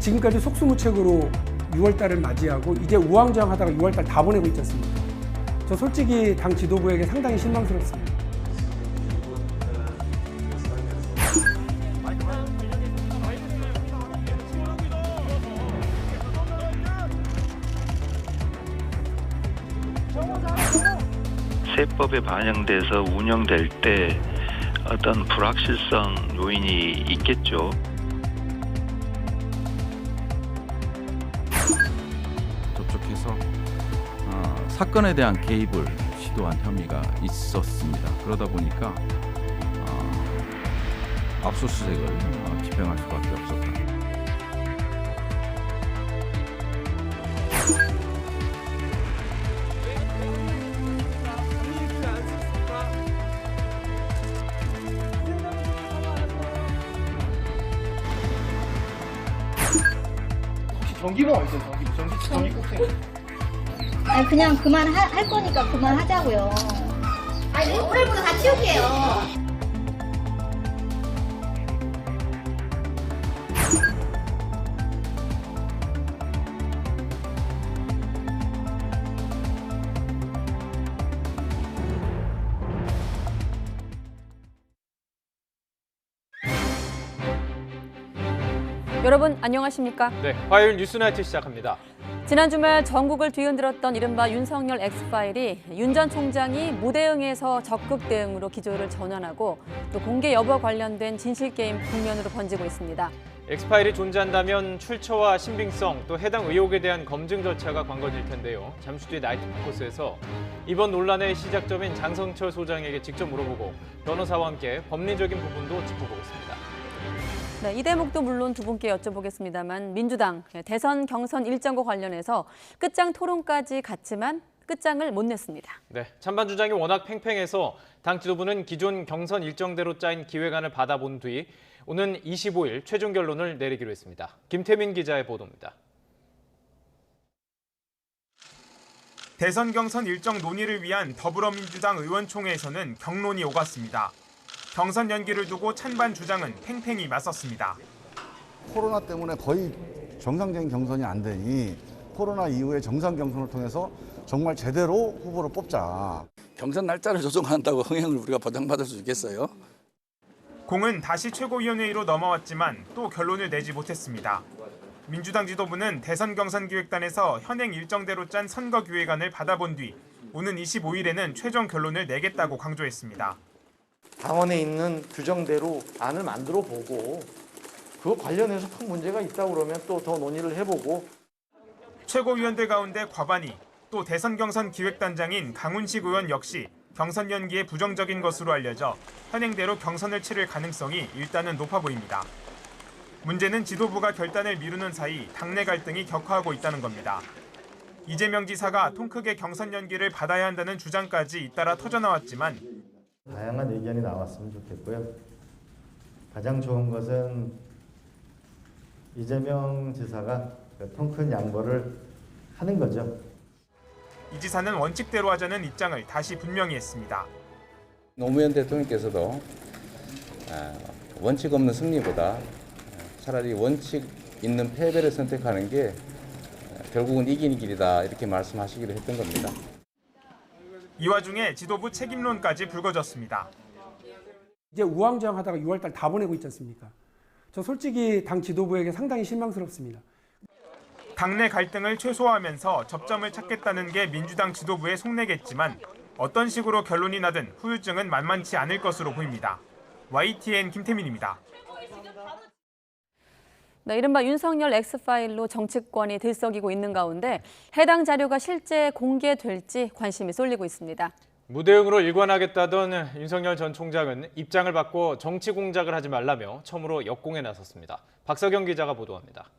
지금까지 속수무책으로 6월달을 맞이하고 이제 우왕좌왕하다가 6월달 다 보내고 있지 않습니까? 저 솔직히 당 지도부에게 상당히 실망스럽습니다. 세법에 반영돼서 운영될 때 어떤 불확실성 요인이 있겠죠. 접촉해서 사건에 대한 개입을 시도한 혐의가 있었습니다. 그러다 보니까 압수수색을 집행할 수밖에 없었다. 전기가 어디 있어요? 전기 꼭생. 아니 그냥 할 거니까 그만하자고요. 아니 올해부터 다 치울게요. 여러분 안녕하십니까? 네, 화요일 뉴스나이트 시작합니다. 지난 주말 전국을 뒤흔들었던 이른바 윤석열 X파일이 윤 전 총장이 무대응에서 적극 대응으로 기조를 전환하고 또 공개 여부와 관련된 진실게임 국면으로 번지고 있습니다. 엑스파일이 존재한다면 출처와 신빙성 또 해당 의혹에 대한 검증 절차가 관건일 텐데요. 잠시 뒤에 나이트 포커스에서 이번 논란의 시작점인 장성철 소장에게 직접 물어보고 변호사와 함께 법리적인 부분도 짚어보겠습니다. 네, 이 대목도 물론 두 분께 여쭤보겠습니다만 민주당 대선 경선 일정과 관련해서 끝장 토론까지 갔지만 끝장을 못 냈습니다. 네, 찬반 주장이 워낙 팽팽해서 당 지도부는 기존 경선 일정대로 짜인 기획안을 받아본 뒤 오는 25일 최종 결론을 내리기로 했습니다. 김태민 기자의 보도입니다. 대선 경선 일정 논의를 위한 더불어민주당 의원총회에서는 격론이 오갔습니다. 경선 연기를 두고 찬반 주장은 팽팽히 맞섰습니다. 코로나 때문에 거의 정상적인 경선이 안 되니 코로나 이후에 정상 경선을 통해서 정말 제대로 후보를 뽑자. 경선 날짜를 조정한다고 흥행을 우리가 보장받을 수 있겠어요? 공은 다시 최고위원회의로 넘어왔지만 또 결론을 내지 못했습니다. 민주당 지도부는 대선 경선 기획단에서 현행 일정대로 짠 선거 기획안을 받아본 뒤 오는 25일에는 최종 결론을 내겠다고 강조했습니다. 당원에 있는 규정대로 안을 만들어 보고 그 관련해서 큰 문제가 있다고 그러면 또 더 논의를 해보고. 최고위원들 가운데 과반이 또 대선 경선 기획단장인 강훈식 의원 역시 경선 연기에 부정적인 것으로 알려져 현행대로 경선을 치를 가능성이 일단은 높아 보입니다. 문제는 지도부가 결단을 미루는 사이 당내 갈등이 격화하고 있다는 겁니다. 이재명 지사가 통 크게 경선 연기를 받아야 한다는 주장까지 잇따라 터져나왔지만 다양한 의견이 나왔으면 좋겠고요. 가장 좋은 것은 이재명 지사가 통 큰 양보를 하는 거죠. 이 지사는 원칙대로 하자는 입장을 다시 분명히 했습니다. 노무현 대통령께서도 원칙 없는 승리보다 차라리 원칙 있는 패배를 선택하는 게 결국은 이기는 길이다 이렇게 말씀하시기로 했던 겁니다. 이 와중에 지도부 책임론까지 불거졌습니다. 이제 우왕좌왕하다가 6월달 다 보내고 있지 않습니까? 저 솔직히 당 지도부에게 상당히 실망스럽습니다. 당내 갈등을 최소화하면서 접점을 찾겠다는 게 민주당 지도부의 속내겠지만 어떤 식으로 결론이 나든 후유증은 만만치 않을 것으로 보입니다. YTN 김태민입니다. 네, 이른바 윤석열 X파일로 정치권이 들썩이고 있는 가운데 해당 자료가 실제 공개될지 관심이 쏠리고 있습니다. 무대응으로 일관하겠다던 윤석열 전 총장은 입장을 바꿔 정치 공작을 하지 말라며 처음으로 역공에 나섰습니다. 박서경 기자가 보도합니다.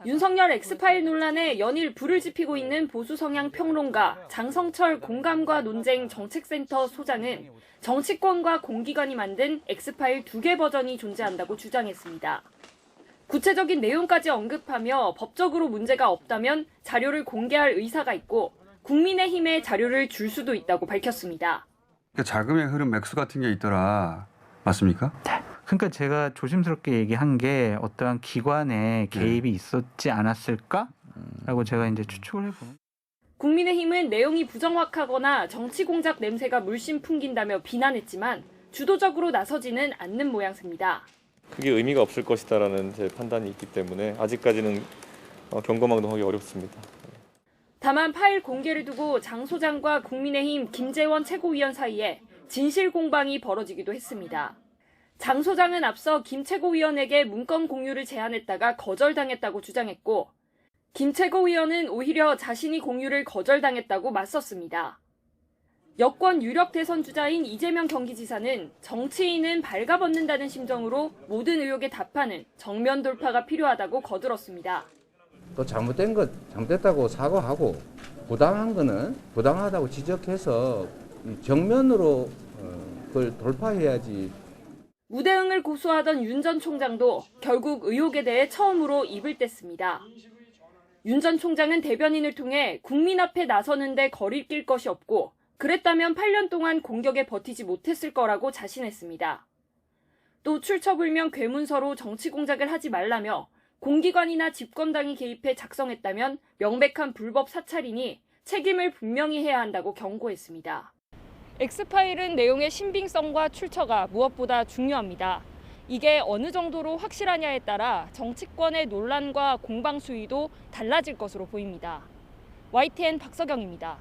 윤석열 X파일 논란에 연일 불을 지피고 있는 보수 성향 평론가 장성철 공감과 논쟁 정책센터 소장은 정치권과 공기관이 만든 X파일 2개 버전이 존재한다고 주장했습니다. 구체적인 내용까지 언급하며 법적으로 문제가 없다면 자료를 공개할 의사가 있고 국민의힘에 자료를 줄 수도 있다고 밝혔습니다. 자금의 흐름 맥수 같은 게 있더라. 맞습니까? 네. 그러니까 제가 조심스럽게 얘기한 게 어떠한 기관의 개입이 있었지 않았을까라고 제가 이제 추측을 해보는. 국민의힘은 내용이 부정확하거나 정치 공작 냄새가 물씬 풍긴다며 비난했지만 주도적으로 나서지는 않는 모양새입니다. 크게 의미가 없을 것이다라는 제 판단이 있기 때문에 아직까지는 경거망동하기 어렵습니다. 다만 파일 공개를 두고 장 소장과 국민의힘 김재원 최고위원 사이에 진실 공방이 벌어지기도 했습니다. 장 소장은 앞서 김 최고위원에게 문건 공유를 제안했다가 거절당했다고 주장했고 김 최고위원은 오히려 자신이 공유를 거절당했다고 맞섰습니다. 여권 유력 대선 주자인 이재명 경기지사는 정치인은 발가벗는다는 심정으로 모든 의혹에 답하는 정면 돌파가 필요하다고 거들었습니다. 또 잘못됐다고 사과하고 부당한 거는 부당하다고 지적해서 정면으로 그걸 돌파해야지. 우대응을 고수하던 윤 전 총장도 결국 의혹에 대해 처음으로 입을 뗐습니다. 윤 전 총장은 대변인을 통해 국민 앞에 나서는데 거리를 낄 것이 없고 그랬다면 8년 동안 공격에 버티지 못했을 거라고 자신했습니다. 또 출처불명 괴문서로 정치 공작을 하지 말라며 공기관이나 집권당이 개입해 작성했다면 명백한 불법 사찰이니 책임을 분명히 해야 한다고 경고했습니다. 엑스파일은 내용의 신빙성과 출처가 무엇보다 중요합니다. 이게 어느 정도로 확실하냐에 따라 정치권의 논란과 공방 수위도 달라질 것으로 보입니다. YTN 박서경입니다.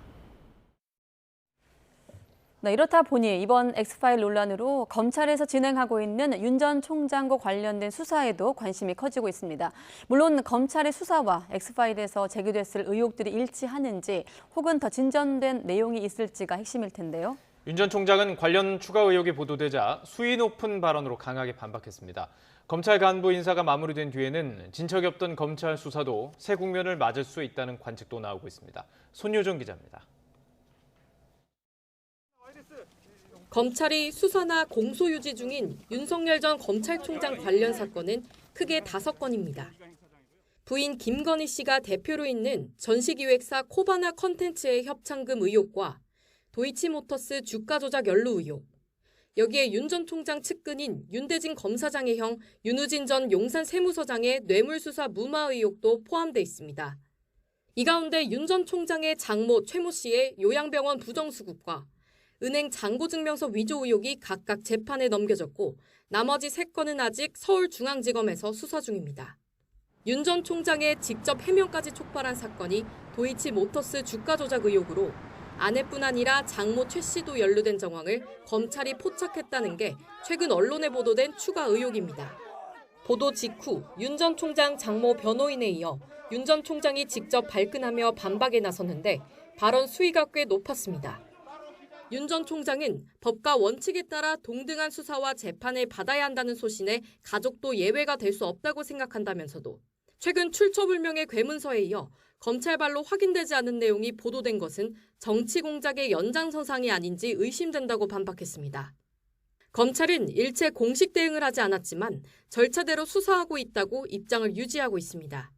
네, 이렇다 보니 이번 엑스파일 논란으로 검찰에서 진행하고 있는 윤 전 총장과 관련된 수사에도 관심이 커지고 있습니다. 물론 검찰의 수사와 엑스파일에서 제기됐을 의혹들이 일치하는지 혹은 더 진전된 내용이 있을지가 핵심일 텐데요. 윤 전 총장은 관련 추가 의혹이 보도되자 수위 높은 발언으로 강하게 반박했습니다. 검찰 간부 인사가 마무리된 뒤에는 진척이 없던 검찰 수사도 새 국면을 맞을 수 있다는 관측도 나오고 있습니다. 손유정 기자입니다. 검찰이 수사나 공소 유지 중인 윤석열 전 검찰총장 관련 사건은 크게 5건입니다. 부인 김건희 씨가 대표로 있는 전시기획사 코바나 컨텐츠의 협찬금 의혹과 도이치모터스 주가 조작 연루 의혹, 여기에 윤 전 총장 측근인 윤대진 검사장의 형 윤우진 전 용산 세무서장의 뇌물수사 무마 의혹도 포함돼 있습니다. 이 가운데 윤 전 총장의 장모 최모 씨의 요양병원 부정수급과 은행 잔고증명서 위조 의혹이 각각 재판에 넘겨졌고 나머지 3건은 아직 서울중앙지검에서 수사 중입니다. 윤 전 총장의 직접 해명까지 촉발한 사건이 도이치모터스 주가 조작 의혹으로 아내뿐 아니라 장모 최 씨도 연루된 정황을 검찰이 포착했다는 게 최근 언론에 보도된 추가 의혹입니다. 보도 직후 윤 전 총장 장모 변호인에 이어 윤 전 총장이 직접 발끈하며 반박에 나섰는데 발언 수위가 꽤 높았습니다. 윤 전 총장은 법과 원칙에 따라 동등한 수사와 재판을 받아야 한다는 소신에 가족도 예외가 될 수 없다고 생각한다면서도 최근 출처불명의 괴문서에 이어 검찰발로 확인되지 않은 내용이 보도된 것은 정치 공작의 연장선상이 아닌지 의심된다고 반박했습니다. 검찰은 일체 공식 대응을 하지 않았지만 절차대로 수사하고 있다고 입장을 유지하고 있습니다.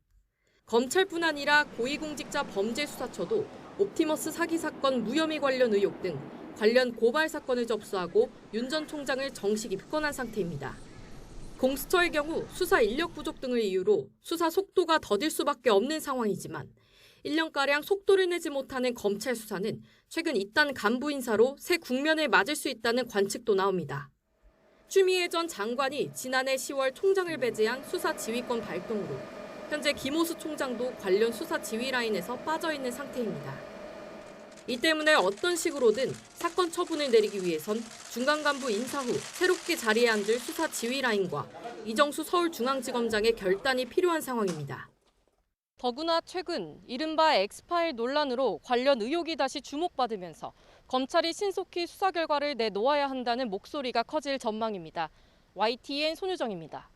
검찰뿐 아니라 고위공직자 범죄수사처도 옵티머스 사기 사건 무혐의 관련 의혹 등 관련 고발 사건을 접수하고 윤 전 총장을 정식 입건한 상태입니다. 공수처의 경우 수사 인력 부족 등을 이유로 수사 속도가 더딜 수밖에 없는 상황이지만 1년가량 속도를 내지 못하는 검찰 수사는 최근 이딴 간부 인사로 새 국면을 맞을 수 있다는 관측도 나옵니다. 추미애 전 장관이 지난해 10월 총장을 배제한 수사 지휘권 발동으로 현재 김호수 총장도 관련 수사 지휘 라인에서 빠져있는 상태입니다. 이 때문에 어떤 식으로든 사건 처분을 내리기 위해선 중간 간부 인사 후 새롭게 자리에 앉을 수사 지휘 라인과 이정수 서울중앙지검장의 결단이 필요한 상황입니다. 더구나 최근 이른바 엑스파일 논란으로 관련 의혹이 다시 주목받으면서 검찰이 신속히 수사 결과를 내놓아야 한다는 목소리가 커질 전망입니다. YTN 손유정입니다.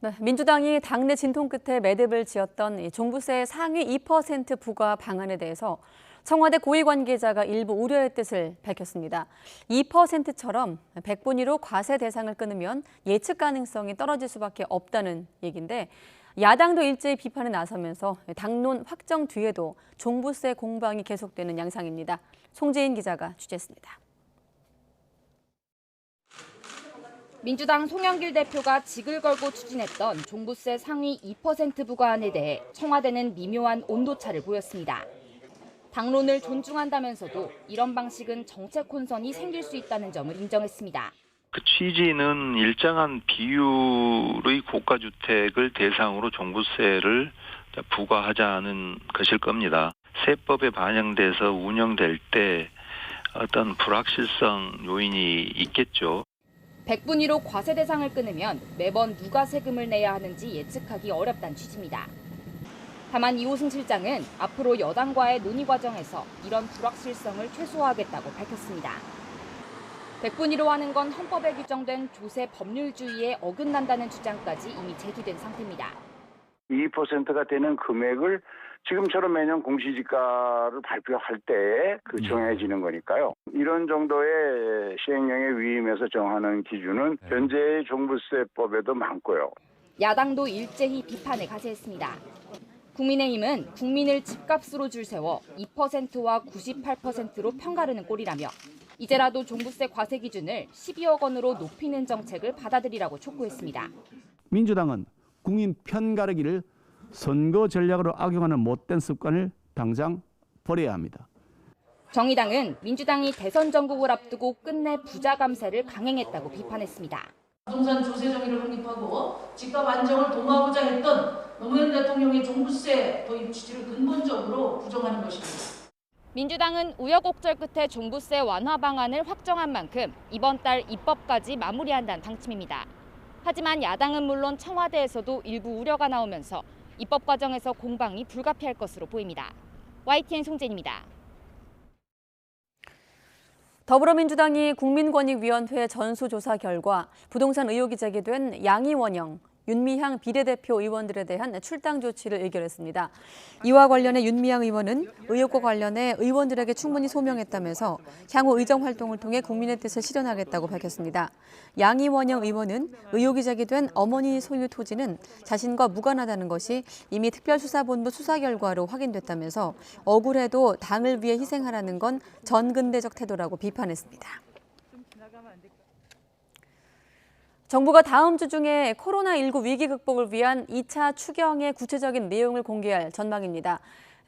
네, 민주당이 당내 진통 끝에 매듭을 지었던 종부세 상위 2% 부과 방안에 대해서 청와대 고위 관계자가 일부 우려의 뜻을 밝혔습니다. 2%처럼 100분위로 과세 대상을 끊으면 예측 가능성이 떨어질 수밖에 없다는 얘기인데 야당도 일제히 비판에 나서면서 당론 확정 뒤에도 종부세 공방이 계속되는 양상입니다. 송재인 기자가 취재했습니다. 민주당 송영길 대표가 직을 걸고 추진했던 종부세 상위 2% 부과안에 대해 청와대는 미묘한 온도차를 보였습니다. 당론을 존중한다면서도 이런 방식은 정책 혼선이 생길 수 있다는 점을 인정했습니다. 그 취지는 일정한 비율의 고가주택을 대상으로 종부세를 부과하자는 것일 겁니다. 세법에 반영돼서 운영될 때 어떤 불확실성 요인이 있겠죠. 100분위로 과세 대상을 끊으면 매번 누가 세금을 내야 하는지 예측하기 어렵다는 취지입니다. 다만 이호승 실장은 앞으로 여당과의 논의 과정에서 이런 불확실성을 최소화하겠다고 밝혔습니다. 100분위로 하는 건 헌법에 규정된 조세 법률주의에 어긋난다는 주장까지 이미 제기된 상태입니다. 2%가 되는 금액을 지금처럼 매년 공시지가를 발표할 때 정해지는 거니까요. 이런 정도의 시행령의 위임에서 정하는 기준은 현재의 종부세법에도 많고요. 야당도 일제히 비판에 가세했습니다. 국민의힘은 국민을 집값으로 줄 세워 2%와 98%로 편가르는 꼴이라며 이제라도 종부세 과세 기준을 12억 원으로 높이는 정책을 받아들이라고 촉구했습니다. 민주당은 국민 편가르기를 선거 전략으로 악용하는 못된 습관을 당장 버려야 합니다. 정의당은 민주당이 대선 전국을 앞두고 끝내 부자 감세를 강행했다고 비판했습니다. 부동산 조세 정의를 확립하고 집값 안정을 도모하고자 했던 노무현 대통령의 종부세 도입 취지를 근본적으로 부정하는 것입니다. 민주당은 우여곡절 끝에 종부세 완화 방안을 확정한 만큼 이번 달 입법까지 마무리한다는 방침입니다. 하지만 야당은 물론 청와대에서도 일부 우려가 나오면서 입법 과정에서 공방이 불가피할 것으로 보입니다. YTN 송재입니다. 더불어민주당이 국민권익위원회 전수조사 결과 부동산 의혹이 제기된 양이원영, 윤미향 비례대표 의원들에 대한 출당 조치를 의결했습니다. 이와 관련해 윤미향 의원은 의혹과 관련해 의원들에게 충분히 소명했다면서 향후 의정 활동을 통해 국민의 뜻을 실현하겠다고 밝혔습니다. 양이원영 의원은 의혹이 제기된 어머니 소유 토지는 자신과 무관하다는 것이 이미 특별수사본부 수사 결과로 확인됐다면서 억울해도 당을 위해 희생하라는 건 전근대적 태도라고 비판했습니다. 정부가 다음 주 중에 코로나19 위기 극복을 위한 2차 추경의 구체적인 내용을 공개할 전망입니다.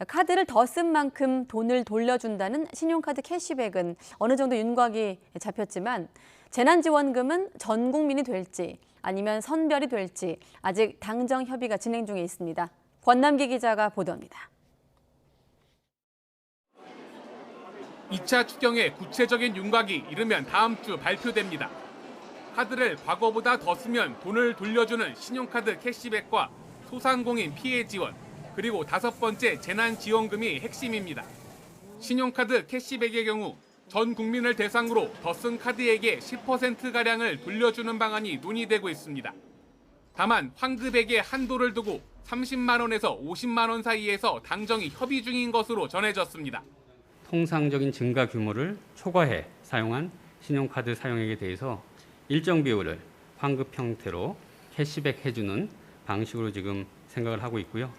카드를 더 쓴 만큼 돈을 돌려준다는 신용카드 캐시백은 어느 정도 윤곽이 잡혔지만 재난지원금은 전 국민이 될지 아니면 선별이 될지 아직 당정 협의가 진행 중에 있습니다. 권남기 기자가 보도합니다. 2차 추경의 구체적인 윤곽이 이르면 다음 주 발표됩니다. 카드를 과거보다 더 쓰면 돈을 돌려주는 신용카드 캐시백과 소상공인 피해 지원, 그리고 5번째 재난지원금이 핵심입니다. 신용카드 캐시백의 경우 전 국민을 대상으로 더 쓴 카드액의 10%가량을 돌려주는 방안이 논의되고 있습니다. 다만 환급액의 한도를 두고 30만 원에서 50만 원 사이에서 당정이 협의 중인 것으로 전해졌습니다. 통상적인 증가 규모를 초과해 사용한 신용카드 사용액에 대해서 일정 비율을 환급 형태로 캐시백 해주는 방식으로 지금 생각을 하고 있고요.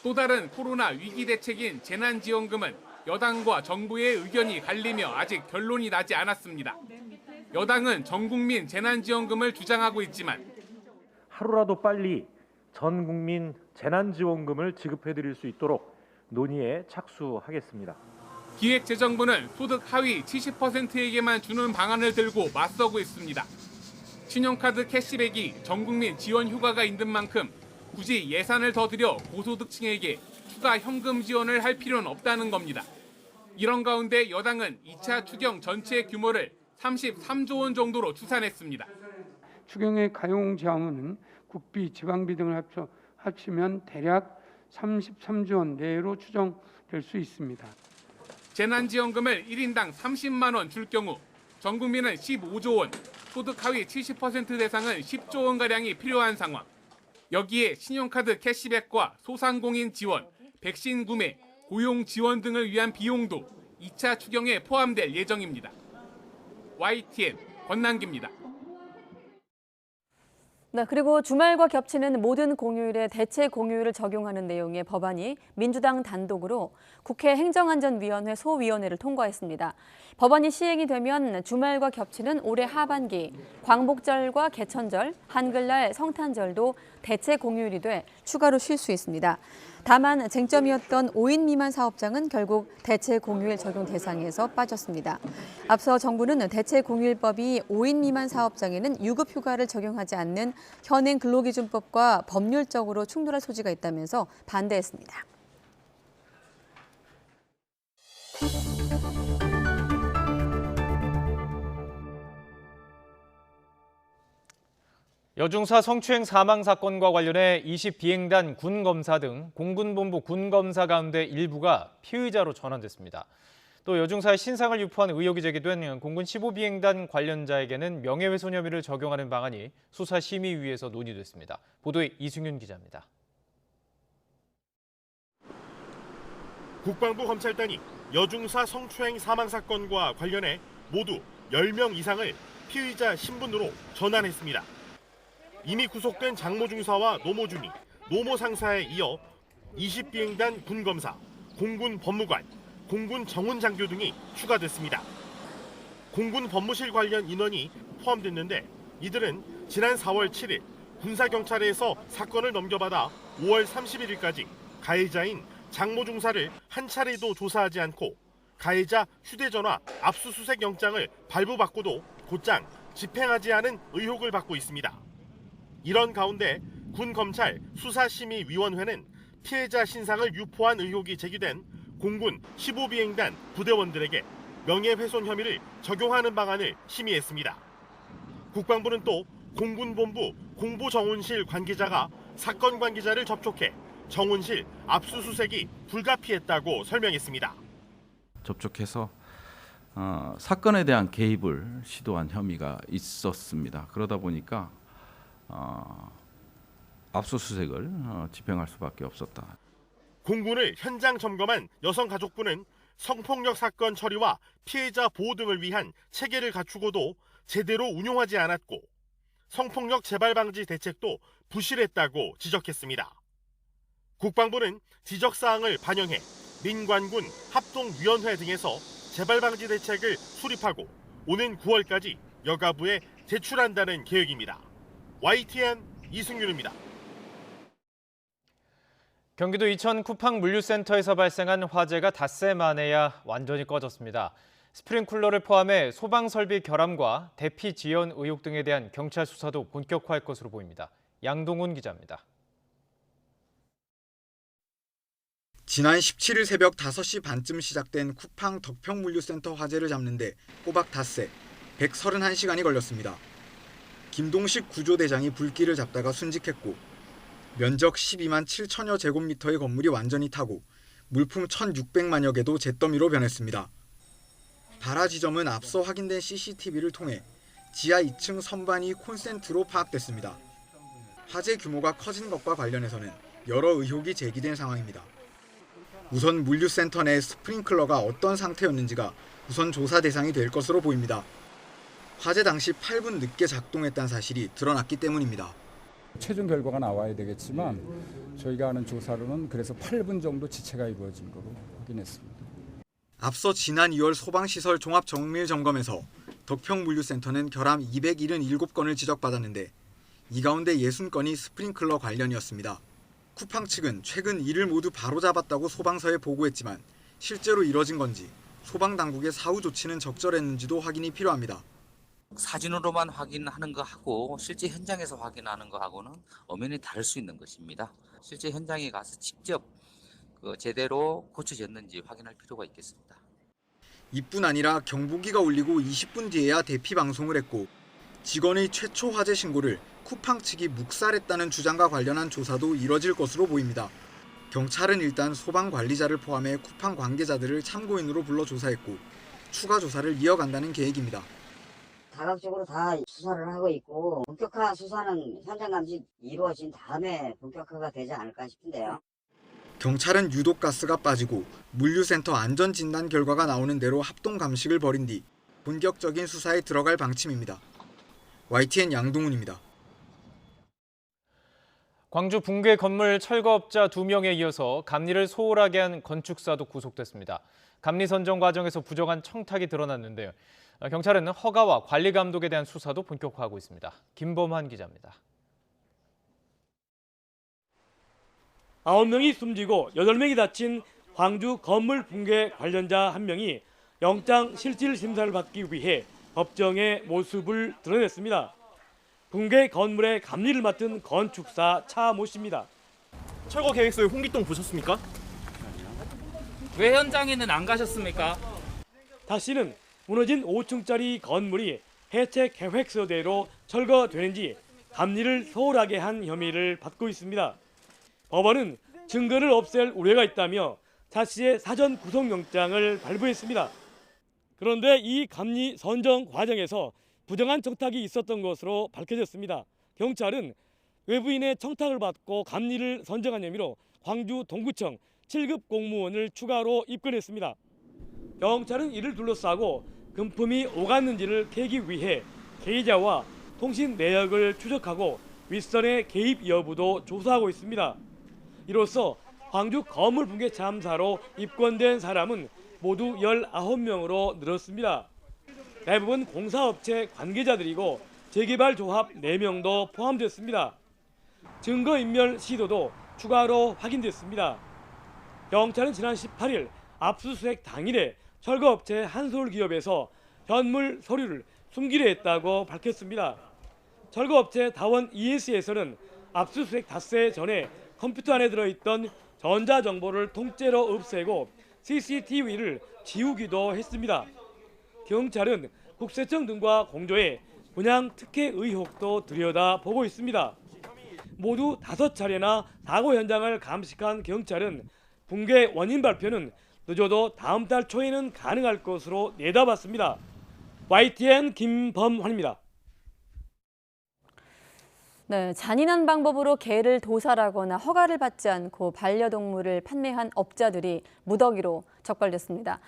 또 다른 코로나 위기 대책인 재난지원금은 여당과 정부의 의견이 갈리며 아직 결론이 나지 않았습니다. 여당은 전 국민 재난지원금을 주장하고 있지만 하루라도 빨리 전 국민 재난지원금을 지급해드릴 수 있도록 논의에 착수하겠습니다. 기획재정부는 소득 하위 70%에게만 주는 방안을 들고 맞서고 있습니다. 신용카드 캐시백이 전 국민 지원 효과가 있는 만큼 굳이 예산을 더 들여 고소득층에게 추가 현금 지원을 할 필요는 없다는 겁니다. 이런 가운데 여당은 2차 추경 전체 규모를 33조 원 정도로 추산했습니다. 추경의 가용 자원은 국비, 지방비 등을 합치면 대략 33조 원 내로 추정될 수 있습니다. 재난지원금을 1인당 30만 원 줄 경우 전 국민은 15조 원, 소득 하위 70% 대상은 10조 원가량이 필요한 상황. 여기에 신용카드 캐시백과 소상공인 지원, 백신 구매, 고용 지원 등을 위한 비용도 2차 추경에 포함될 예정입니다. YTN 권남기입니다. 네, 그리고 주말과 겹치는 모든 공휴일에 대체 공휴일을 적용하는 내용의 법안이 민주당 단독으로 국회 행정안전위원회 소위원회를 통과했습니다. 법안이 시행이 되면 주말과 겹치는 올해 하반기 광복절과 개천절, 한글날 성탄절도 대체 공휴일이 돼 추가로 쉴 수 있습니다. 다만 쟁점이었던 5인 미만 사업장은 결국 대체 공휴일 적용 대상에서 빠졌습니다. 앞서 정부는 대체 공휴일법이 5인 미만 사업장에는 유급 휴가를 적용하지 않는 현행 근로기준법과 법률적으로 충돌할 소지가 있다면서 반대했습니다. 여중사 성추행 사망 사건과 관련해 20비행단 군검사 등 공군본부 군검사 가운데 일부가 피의자로 전환됐습니다. 또 여중사의 신상을 유포한 의혹이 제기된 공군 15비행단 관련자에게는 명예훼손 혐의를 적용하는 방안이 수사심의위에서 논의됐습니다. 보도에 이승윤 기자입니다. 국방부 검찰단이 여중사 성추행 사망 사건과 관련해 모두 10명 이상을 피의자 신분으로 전환했습니다. 이미 구속된 장모중사와 노모중이 노모상사에 이어 20비행단 군검사, 공군 법무관, 공군 정훈장교 등이 추가됐습니다. 공군 법무실 관련 인원이 포함됐는데 이들은 지난 4월 7일 군사경찰에서 사건을 넘겨받아 5월 31일까지 가해자인 장모중사를 한 차례도 조사하지 않고 가해자 휴대전화 압수수색 영장을 발부받고도 곧장 집행하지 않은 의혹을 받고 있습니다. 이런 가운데 군검찰 수사심의위원회는 피해자 신상을 유포한 의혹이 제기된 공군 15비행단 부대원들에게 명예훼손 혐의를 적용하는 방안을 심의했습니다. 국방부는 또 공군본부 공보정훈실 관계자가 사건 관계자를 접촉해 정훈실 압수수색이 불가피했다고 설명했습니다. 접촉해서 사건에 대한 개입을 시도한 혐의가 있었습니다. 그러다 보니까 압수수색을 집행할 수밖에 없었다. 공군을 현장 점검한 여성가족부는 성폭력 사건 처리와 피해자 보호 등을 위한 체계를 갖추고도 제대로 운용하지 않았고 성폭력 재발 방지 대책도 부실했다고 지적했습니다. 국방부는 지적사항을 반영해 민관군 합동위원회 등에서 재발 방지 대책을 수립하고 오는 9월까지 여가부에 제출한다는 계획입니다. YTN 이승윤입니다. 경기도 이천 쿠팡 물류센터에서 발생한 화재가 닷새 만에야 완전히 꺼졌습니다. 스프링쿨러를 포함해 소방설비 결함과 대피 지연 의혹 등에 대한 경찰 수사도 본격화할 것으로 보입니다. 양동훈 기자입니다. 지난 17일 새벽 5시 반쯤 시작된 쿠팡 덕평물류센터 화재를 잡는데 꼬박 닷새 131시간이 걸렸습니다. 김동식 구조대장이 불길을 잡다가 순직했고 면적 12만 7천여 제곱미터의 건물이 완전히 타고 물품 1,600만여 개도 잿더미로 변했습니다. 발화 지점은 앞서 확인된 CCTV를 통해 지하 2층 선반이 콘센트로 파악됐습니다. 화재 규모가 커진 것과 관련해서는 여러 의혹이 제기된 상황입니다. 우선 물류센터 내 스프링클러가 어떤 상태였는지가 우선 조사 대상이 될 것으로 보입니다. 화재 당시 8분 늦게 작동했다는 사실이 드러났기 때문입니다. 최종 결과가 나와야 되겠지만 저희가 하는 조사로는 그래서 8분 정도 지체가 이루어진 것으로 확인했습니다. 앞서 지난 2월 소방시설 종합정밀점검에서 덕평물류센터는 결함 277건을 지적받았는데 이 가운데 60건이 스프링클러 관련이었습니다. 쿠팡 측은 최근 이를 모두 바로잡았다고 소방서에 보고했지만 실제로 이뤄진 건지 소방당국의 사후 조치는 적절했는지도 확인이 필요합니다. 사진으로만 확인하는 거하고 실제 현장에서 확인하는 거하고는 엄연히 다를 수 있는 것입니다. 실제 현장에 가서 직접 제대로 고쳐졌는지 확인할 필요가 있겠습니다. 이뿐 아니라 경보기가 울리고 20분 뒤에야 대피 방송을 했고 직원의 최초 화재 신고를 쿠팡 측이 묵살했다는 주장과 관련한 조사도 이뤄질 것으로 보입니다. 경찰은 일단 소방 관리자를 포함해 쿠팡 관계자들을 참고인으로 불러 조사했고 추가 조사를 이어간다는 계획입니다. 다각적으로 다 수사를 하고 있고 본격화 수사는 현장 감시 이루어진 다음에 본격화가 되지 않을까 싶은데요. 경찰은 유독가스가 빠지고 물류센터 안전진단 결과가 나오는 대로 합동 감식을 벌인 뒤 본격적인 수사에 들어갈 방침입니다. YTN 양동훈입니다. 광주 붕괴 건물 철거업자 2명에 이어서 감리를 소홀하게 한 건축사도 구속됐습니다. 감리 선정 과정에서 부정한 청탁이 드러났는데요. 경찰은 허가와 관리 감독에 대한 수사도 본격화하고 있습니다. 김범환 기자입니다. 9명이 숨지고 8명이 다친 광주 건물 붕괴 관련자 1명이 영장 실질 심사를 받기 위해 법정의 모습을 드러냈습니다. 붕괴 건물의 감리를 맡은 건축사 차모 씨입니다. 철거 계획서의 홍길동 보셨습니까? 왜 현장에는 안 가셨습니까? 다 씨는 무너진 5층짜리 건물이 해체 계획서대로 철거되는지 감리를 소홀하게 한 혐의를 받고 있습니다. 법원은 증거를 없앨 우려가 있다며 차 씨의 사전 구속영장을 발부했습니다. 그런데 이 감리 선정 과정에서 부정한 청탁이 있었던 것으로 밝혀졌습니다. 경찰은 외부인의 청탁을 받고 감리를 선정한 혐의로 광주 동구청 7급 공무원을 추가로 입건했습니다. 경찰은 이를 둘러싸고 금품이 오갔는지를 캐기 위해 계좌와 통신 내역을 추적하고 윗선의 개입 여부도 조사하고 있습니다. 이로써 광주 건물 붕괴 참사로 입건된 사람은 모두 19명으로 늘었습니다. 대부분 공사업체 관계자들이고 재개발조합 4명도 포함됐습니다. 증거인멸 시도도 추가로 확인됐습니다. 경찰은 지난 18일 압수수색 당일에 철거업체 한솔기업에서 현물 서류를 숨기려 했다고 밝혔습니다. 철거업체 다원 ES에서는 압수수색 닷새 전에 컴퓨터 안에 들어있던 전자정보를 통째로 없애고 CCTV를 지우기도 했습니다. 경찰은 국세청 등과 공조해 분양 특혜 의혹도 들여다보고 있습니다. 모두 5차례나 사고 현장을 감식한 경찰은 붕괴 원인 발표는 늦어도 다음 달 초에는 가능할 것으로 내다봤습니다. YTN 김범환입니다. 네, 잔인한 방법으로 개를 도살하거나 허가를 받지 않고 반려동물을 판매한 업자들이 무더기로 적발됐습니다.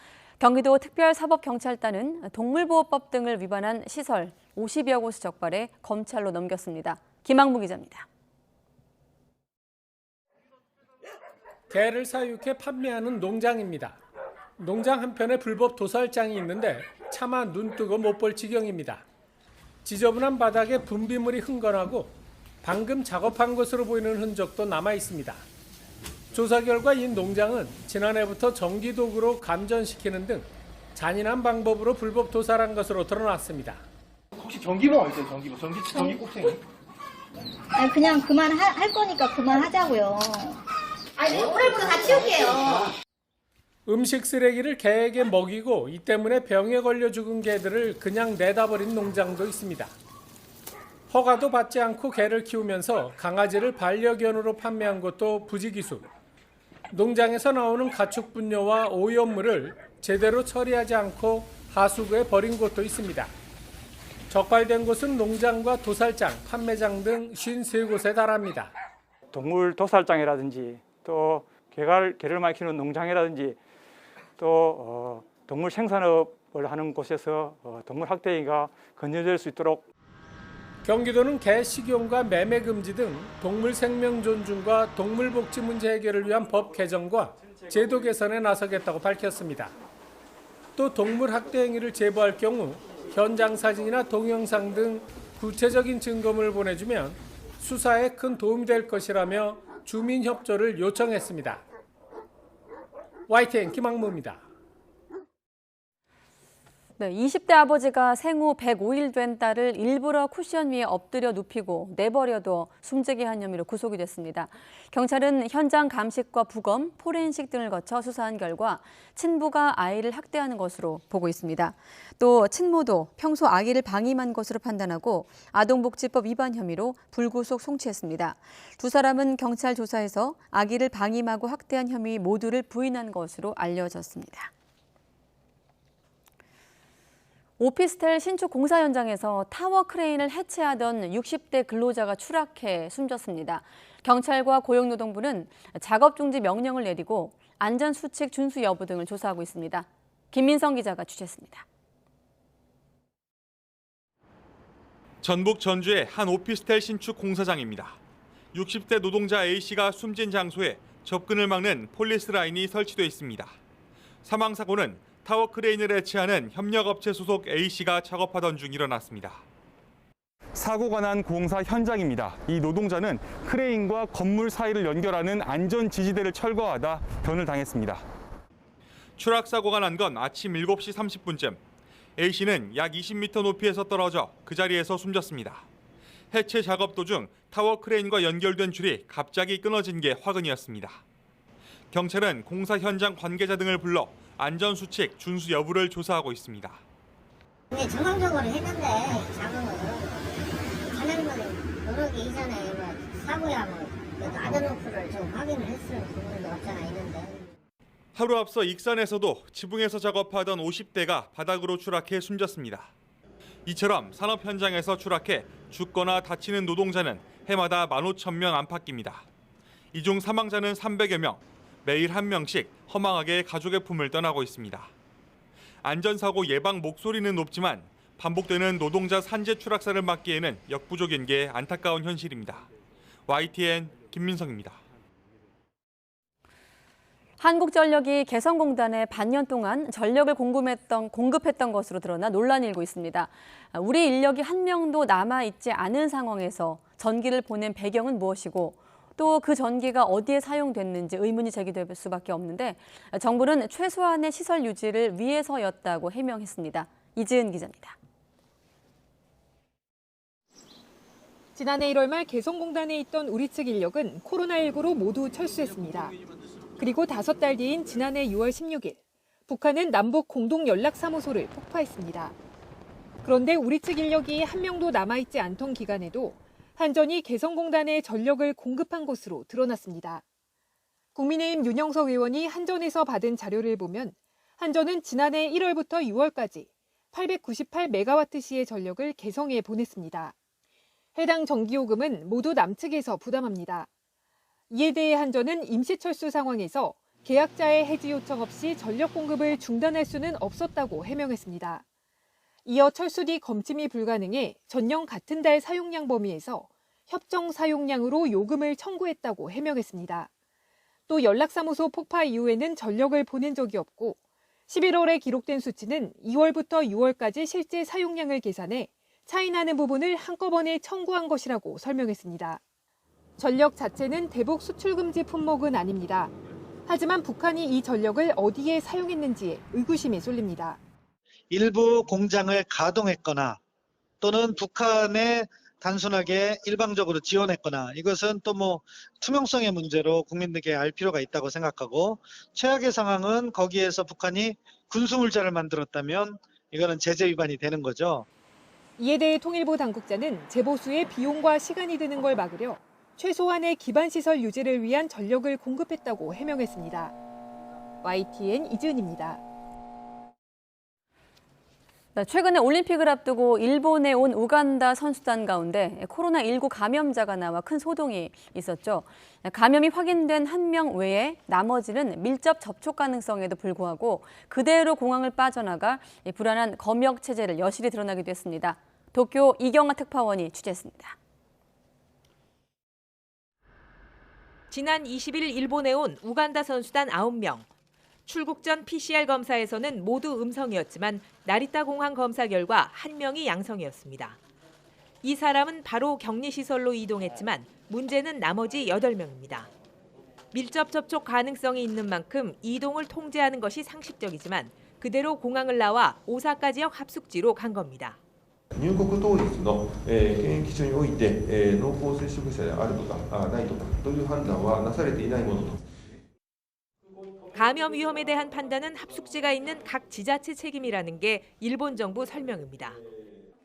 경기도 특별사법경찰단은 동물보호법 등을 위반한 시설 50여 곳을 적발해 검찰로 넘겼습니다. 김학무 기자입니다. 개를 사육해 판매하는 농장입니다. 농장 한편에 불법 도살장이 있는데 차마 눈뜨고 못 볼 지경입니다. 지저분한 바닥에 분비물이 흥건하고 방금 작업한 것으로 보이는 흔적도 남아 있습니다. 조사 결과 이 농장은 지난해부터 전기도구로 감전시키는 등 잔인한 방법으로 불법 도살한 것으로 드러났습니다. 혹시 전기봉 있어요? 전기 꼭쟁이? 아니 그냥 그만할 거니까 그만하자고요. 아니 올해부터 다 치울게요. 음식 쓰레기를 개에게 먹이고 이 때문에 병에 걸려 죽은 개들을 그냥 내다버린 농장도 있습니다. 허가도 받지 않고 개를 키우면서 강아지를 반려견으로 판매한 것도 부지기수. 농장에서 나오는 가축 분뇨와 오염물을 제대로 처리하지 않고 하수구에 버린 곳도 있습니다. 적발된 곳은 농장과 도살장, 판매장 등 53곳에 달합니다. 동물 도살장이라든지 또 개를 많이 키우는 농장이라든지 또 동물 생산업을 하는 곳에서 동물 학대가 건전될 수 있도록 경기도는 개 식용과 매매 금지 등 동물 생명 존중과 동물 복지 문제 해결을 위한 법 개정과 제도 개선에 나서겠다고 밝혔습니다. 또 동물 학대 행위를 제보할 경우 현장 사진이나 동영상 등 구체적인 증거물을 보내주면 수사에 큰 도움이 될 것이라며 주민 협조를 요청했습니다. YTN 김학무입니다. 네, 20대 아버지가 생후 105일 된 딸을 일부러 쿠션 위에 엎드려 눕히고 내버려둬 숨지게 한 혐의로 구속이 됐습니다. 경찰은 현장 감식과 부검, 포렌식 등을 거쳐 수사한 결과 친부가 아이를 학대하는 것으로 보고 있습니다. 또 친모도 평소 아기를 방임한 것으로 판단하고 아동복지법 위반 혐의로 불구속 송치했습니다. 두 사람은 경찰 조사에서 아기를 방임하고 학대한 혐의 모두를 부인한 것으로 알려졌습니다. 오피스텔 신축 공사 현장에서 타워 크레인을 해체하던 60대 근로자가 추락해 숨졌습니다. 경찰과 고용노동부는 작업 중지 명령을 내리고 안전수칙 준수 여부 등을 조사하고 있습니다. 김민성 기자가 취재했습니다. 전북 전주의 한 오피스텔 신축 공사장입니다. 60대 노동자 A씨가 숨진 장소에 접근을 막는 폴리스 라인이 설치돼 있습니다. 사망 사고는 타워 크레인을 해체하는 협력업체 소속 A씨가 작업하던 중 일어났습니다. 사고가 난 공사 현장입니다. 이 노동자는 크레인과 건물 사이를 연결하는 안전 지지대를 철거하다 변을 당했습니다. 추락 사고가 난 건 아침 7시 30분쯤. A씨는 약 20m 높이에서 떨어져 그 자리에서 숨졌습니다. 해체 작업 도중 타워 크레인과 연결된 줄이 갑자기 끊어진 게 화근이었습니다. 경찰은 공사 현장 관계자 등을 불러 안전 수칙 준수 여부를 조사하고 있습니다. 네, 정상적으로 했는데 작업을 하는 건 노력이 이전에 사고야 아드노프를 좀 확인을 했을 부분도 없잖아 있는데. 하루 앞서 익산에서도 지붕에서 작업하던 50대가 바닥으로 추락해 숨졌습니다. 이처럼 산업 현장에서 추락해 죽거나 다치는 노동자는 해마다 15,000명 안팎입니다. 이 중 사망자는 300여 명, 매일 1명씩 허망하게 가족의 품을 떠나고 있습니다. 안전사고 예방 목소리는 높지만 반복되는 노동자 산재 추락사를 막기에는 역부족인 게 안타까운 현실입니다. YTN 김민성입니다. 한국전력이 개성공단에 반년 동안 전력을 공급했던 것으로 드러나 논란이 일고 있습니다. 우리 인력이 한 명도 남아있지 않은 상황에서 전기를 보낸 배경은 무엇이고 또 그 전기가 어디에 사용됐는지 의문이 제기될 수밖에 없는데 정부는 최소한의 시설 유지를 위해서였다고 해명했습니다. 이지은 기자입니다. 지난해 1월 말 개성공단에 있던 우리 측 인력은 코로나19로 모두 철수했습니다. 그리고 5달 뒤인 지난해 6월 16일, 북한은 남북 공동연락사무소를 폭파했습니다. 그런데 우리 측 인력이 한 명도 남아있지 않던 기간에도 한전이 개성공단에 전력을 공급한 것으로 드러났습니다. 국민의힘 윤영석 의원이 한전에서 받은 자료를 보면 한전은 지난해 1월부터 6월까지 898메가와트시의 전력을 개성에 보냈습니다. 해당 전기요금은 모두 남측에서 부담합니다. 이에 대해 한전은 임시철수 상황에서 계약자의 해지 요청 없이 전력 공급을 중단할 수는 없었다고 해명했습니다. 이어 철수 뒤 검침이 불가능해 전년 같은 달 사용량 범위에서 협정 사용량으로 요금을 청구했다고 해명했습니다. 또 연락사무소 폭파 이후에는 전력을 보낸 적이 없고 11월에 기록된 수치는 2월부터 6월까지 실제 사용량을 계산해 차이나는 부분을 한꺼번에 청구한 것이라고 설명했습니다. 전력 자체는 대북 수출 금지 품목은 아닙니다. 하지만 북한이 이 전력을 어디에 사용했는지에 의구심이 쏠립니다. 일부 공장을 가동했거나 또는 북한에 단순하게 일방적으로 지원했거나 이것은 또 투명성의 문제로 국민들께 알 필요가 있다고 생각하고 최악의 상황은 거기에서 북한이 군수물자를 만들었다면 이거는 제재 위반이 되는 거죠. 이에 대해 통일부 당국자는 재보수에 비용과 시간이 드는 걸 막으려 최소한의 기반시설 유지를 위한 전력을 공급했다고 해명했습니다. YTN 이지은입니다. 최근에 올림픽을 앞두고 일본에 온 우간다 선수단 가운데 코로나19 감염자가 나와 큰 소동이 있었죠. 감염이 확인된 한 명 외에 나머지는 밀접 접촉 가능성에도 불구하고 그대로 공항을 빠져나가 불안한 검역 체제를 여실히 드러나기도 했습니다. 도쿄 이경아 특파원이 취재했습니다. 지난 20일 일본에 온 우간다 선수단 9명. 출국 전 PCR 검사에서는 모두 음성이었지만 나리타 공항 검사 결과 1명이 양성이었습니다. 이 사람은 바로 격리시설로 이동했지만 문제는 나머지 8명입니다. 밀접 접촉 가능성이 있는 만큼 이동을 통제하는 것이 상식적이지만 그대로 공항을 나와 오사카 지역 합숙지로 간 겁니다. 入国当日の検疫所において濃厚接触者であるとかないとかという判断はなされていないものと。 감염 위험에 대한 판단은 합숙지가 있는 각 지자체 책임이라는 게 일본 정부 설명입니다.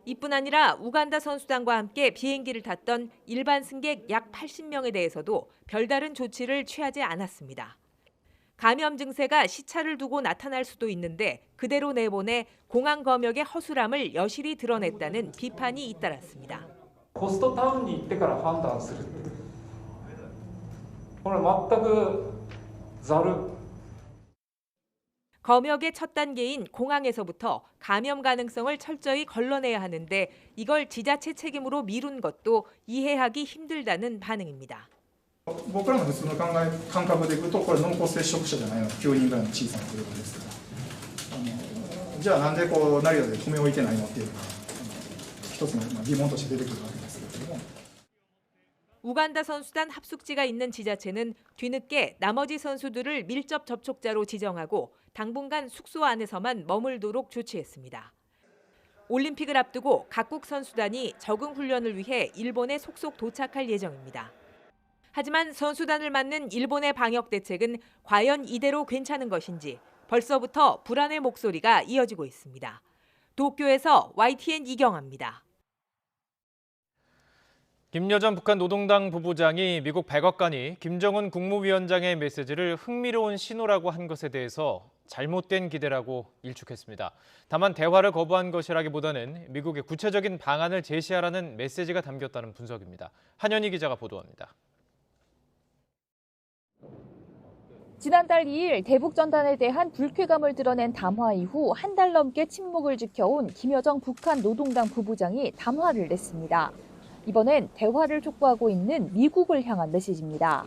이뿐 아니라 우간다 선수단과 함께 비행기를 탔던 일반 승객 약 80명에 대해서도 별다른 조치를 취하지 않았습니다. 감염 증세가 시차를 두고 나타날 수도 있는데 그대로 내보내 공항 검역의 허술함을 여실히 드러냈다는 비판이 잇따랐습니다. 호스트 타운에行ってから判断する。これ全くざる。 검역의 첫 단계인 공항에서부터 감염 가능성을 철저히 걸러내야 하는데 이걸 지자체 책임으로 미룬 것도 이해하기 힘들다는 반응입니다. 僕らの普通の感覚でいくとこれ濃厚接触者じゃないの9人ぐらいの小さなグループですからじゃあなんでこう成田で止め置いてないのっていうのが一つの疑問として出てくるわけですけれども 우간다 선수단 합숙지가 있는 지자체는 뒤늦게 나머지 선수들을 밀접 접촉자로 지정하고 당분간 숙소 안에서만 머물도록 조치했습니다. 올림픽을 앞두고 각국 선수단이 적응 훈련을 위해 일본에 속속 도착할 예정입니다. 하지만 선수단을 맡는 일본의 방역 대책은 과연 이대로 괜찮은 것인지 벌써부터 불안의 목소리가 이어지고 있습니다. 도쿄에서 YTN 이경아입니다. 김여정 북한 노동당 부부장이 미국 백악관이 김정은 국무위원장의 메시지를 흥미로운 신호라고 한 것에 대해서 잘못된 기대라고 일축했습니다. 다만 대화를 거부한 것이라기보다는 미국의 구체적인 방안을 제시하라는 메시지가 담겼다는 분석입니다. 한현희 기자가 보도합니다. 지난달 2일 대북전단에 대한 불쾌감을 드러낸 담화 이후 한 달 넘게 침묵을 지켜온 김여정 북한 노동당 부부장이 담화를 냈습니다. 이번엔 대화를 촉구하고 있는 미국을 향한 메시지입니다.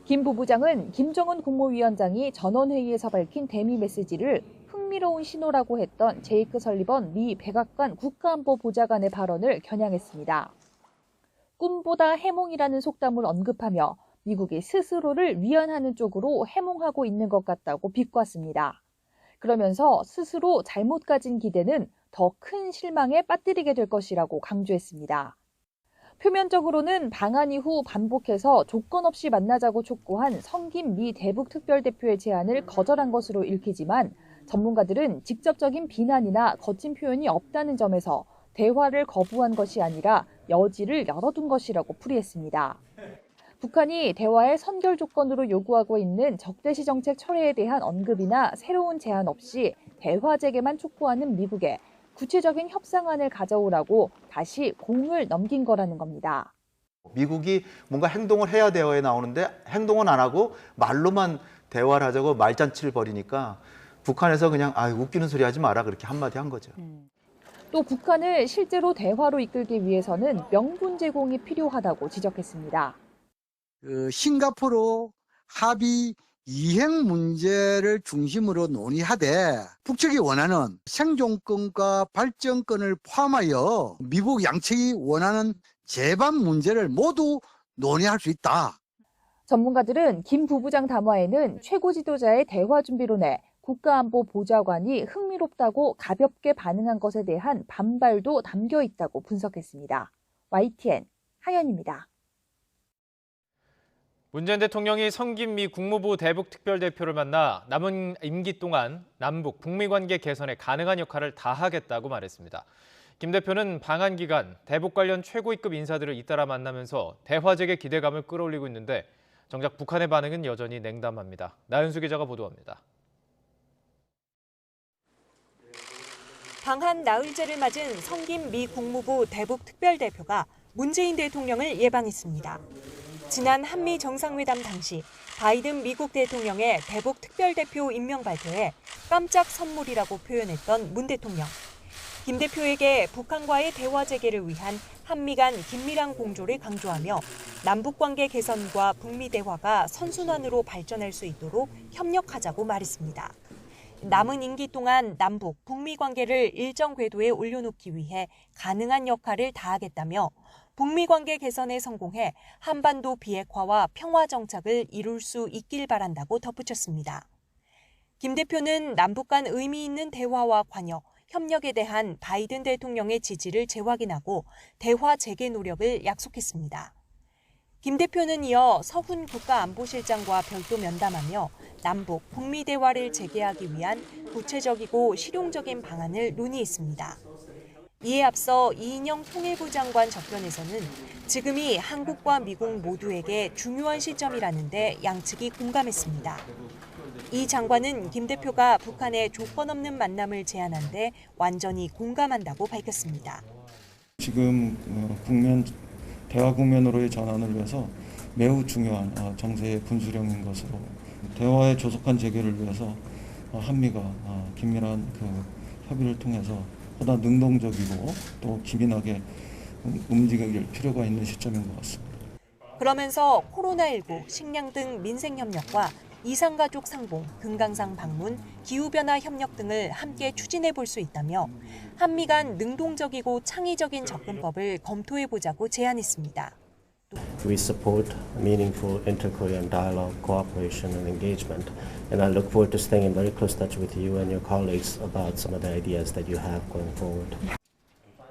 김 부부장은 김정은 국무위원장이 전원회의에서 밝힌 대미 메시지를 흥미로운 신호라고 했던 제이크 설리번 미 백악관 국가안보 보좌관의 발언을 겨냥했습니다. 꿈보다 해몽이라는 속담을 언급하며 미국이 스스로를 위안하는 쪽으로 해몽하고 있는 것 같다고 비꼬았습니다. 그러면서 스스로 잘못 가진 기대는 더 큰 실망에 빠뜨리게 될 것이라고 강조했습니다. 표면적으로는 방한 이후 반복해서 조건 없이 만나자고 촉구한 성김 미 대북 특별대표의 제안을 거절한 것으로 읽히지만 전문가들은 직접적인 비난이나 거친 표현이 없다는 점에서 대화를 거부한 것이 아니라 여지를 열어둔 것이라고 풀이했습니다. 북한이 대화의 선결 조건으로 요구하고 있는 적대시 정책 철회에 대한 언급이나 새로운 제안 없이 대화 재개만 촉구하는 미국에 구체적인 협상안을 가져오라고 다시 공을 넘긴 거라는 겁니다. 미국이 뭔가 행동을 해야 대화에 나오는데 행동은 안 하고 말로만 대화를 하자고 말잔치를 벌이니까 북한에서 그냥 웃기는 소리 하지 마라 그렇게 한마디 한 거죠. 또 북한을 실제로 대화로 이끌기 위해서는 명분 제공이 필요하다고 지적했습니다. 싱가포르 합의 이행 문제를 중심으로 논의하되 북측이 원하는 생존권과 발전권을 포함하여 미국 양측이 원하는 제반 문제를 모두 논의할 수 있다. 전문가들은 김 부부장 담화에는 최고 지도자의 대화 준비론에 국가안보 보좌관이 흥미롭다고 가볍게 반응한 것에 대한 반발도 담겨 있다고 분석했습니다. YTN 하연입니다. 문재인 대통령이 성김 미 국무부 대북 특별대표를 만나 남은 임기 동안 남북 북미 관계 개선에 가능한 역할을 다하겠다고 말했습니다. 김 대표는 방한 기간 대북 관련 최고위급 인사들을 잇따라 만나면서 대화 재개 기대감을 끌어올리고 있는데 정작 북한의 반응은 여전히 냉담합니다. 나윤수 기자가 보도합니다. 방한 나흘째를 맞은 성김 미 국무부 대북 특별대표가 문재인 대통령을 예방했습니다. 지난 한미 정상회담 당시 바이든 미국 대통령의 대북 특별대표 임명 발표에 깜짝 선물이라고 표현했던 문 대통령. 김 대표에게 북한과의 대화 재개를 위한 한미 간 긴밀한 공조를 강조하며 남북관계 개선과 북미 대화가 선순환으로 발전할 수 있도록 협력하자고 말했습니다. 남은 임기 동안 남북, 북미 관계를 일정 궤도에 올려놓기 위해 가능한 역할을 다하겠다며 북미 관계 개선에 성공해 한반도 비핵화와 평화 정착을 이룰 수 있길 바란다고 덧붙였습니다. 김 대표는 남북 간 의미 있는 대화와 관여, 협력에 대한 바이든 대통령의 지지를 재확인하고 대화 재개 노력을 약속했습니다. 김 대표는 이어 서훈 국가안보실장과 별도 면담하며 남북, 북미 대화를 재개하기 위한 구체적이고 실용적인 방안을 논의했습니다. 이에 앞서 이인영 통일부 장관 접견에서는 지금이 한국과 미국 모두에게 중요한 시점이라는데 양측이 공감했습니다. 이 장관은 김 대표가 북한의 조건 없는 만남을 제안한 데 완전히 공감한다고 밝혔습니다. 지금 대화 국면으로의 전환을 위해서 매우 중요한 정세의 분수령인 것으로 대화의 조속한 재개를 위해서 한미가 긴밀한 협의를 통해서 보다 능동적이고 또 기민하게 움직일 필요가 있는 시점인 것 같습니다. 그러면서 코로나19, 식량 등 민생협력과 이산가족 상봉, 금강산 방문, 기후변화 협력 등을 함께 추진해 볼 수 있다며 한미 간 능동적이고 창의적인 접근법을 검토해 보자고 제안했습니다. We support meaningful inter-Korean dialogue, cooperation and engagement, and I look forward to staying in very close touch with you and your colleagues about some of the ideas that you have going forward.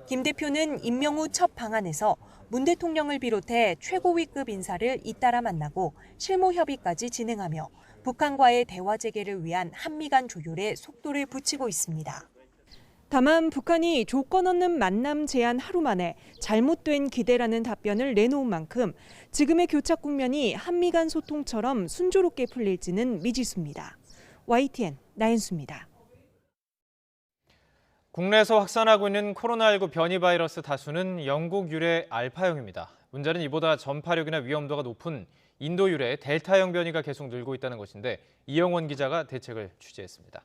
김 대표는 임명 후 첫 방한에서 문 대통령을 비롯해 최고위급 인사를 잇따라 만나고 실무 협의까지 진행하며 북한과의 대화 재개를 위한 한미 간 조율에 속도를 붙이고 있습니다. 다만 북한이 조건 없는 만남 제안 하루 만에 잘못된 기대라는 답변을 내놓은 만큼 지금의 교착 국면이 한미 간 소통처럼 순조롭게 풀릴지는 미지수입니다. YTN 나연수입니다. 국내에서 확산하고 있는 코로나19 변이 바이러스 다수는 영국 유래 알파형입니다. 문제는 이보다 전파력이나 위험도가 높은 인도 유래 델타형 변이가 계속 늘고 있다는 것인데 이영원 기자가 대책을 취재했습니다.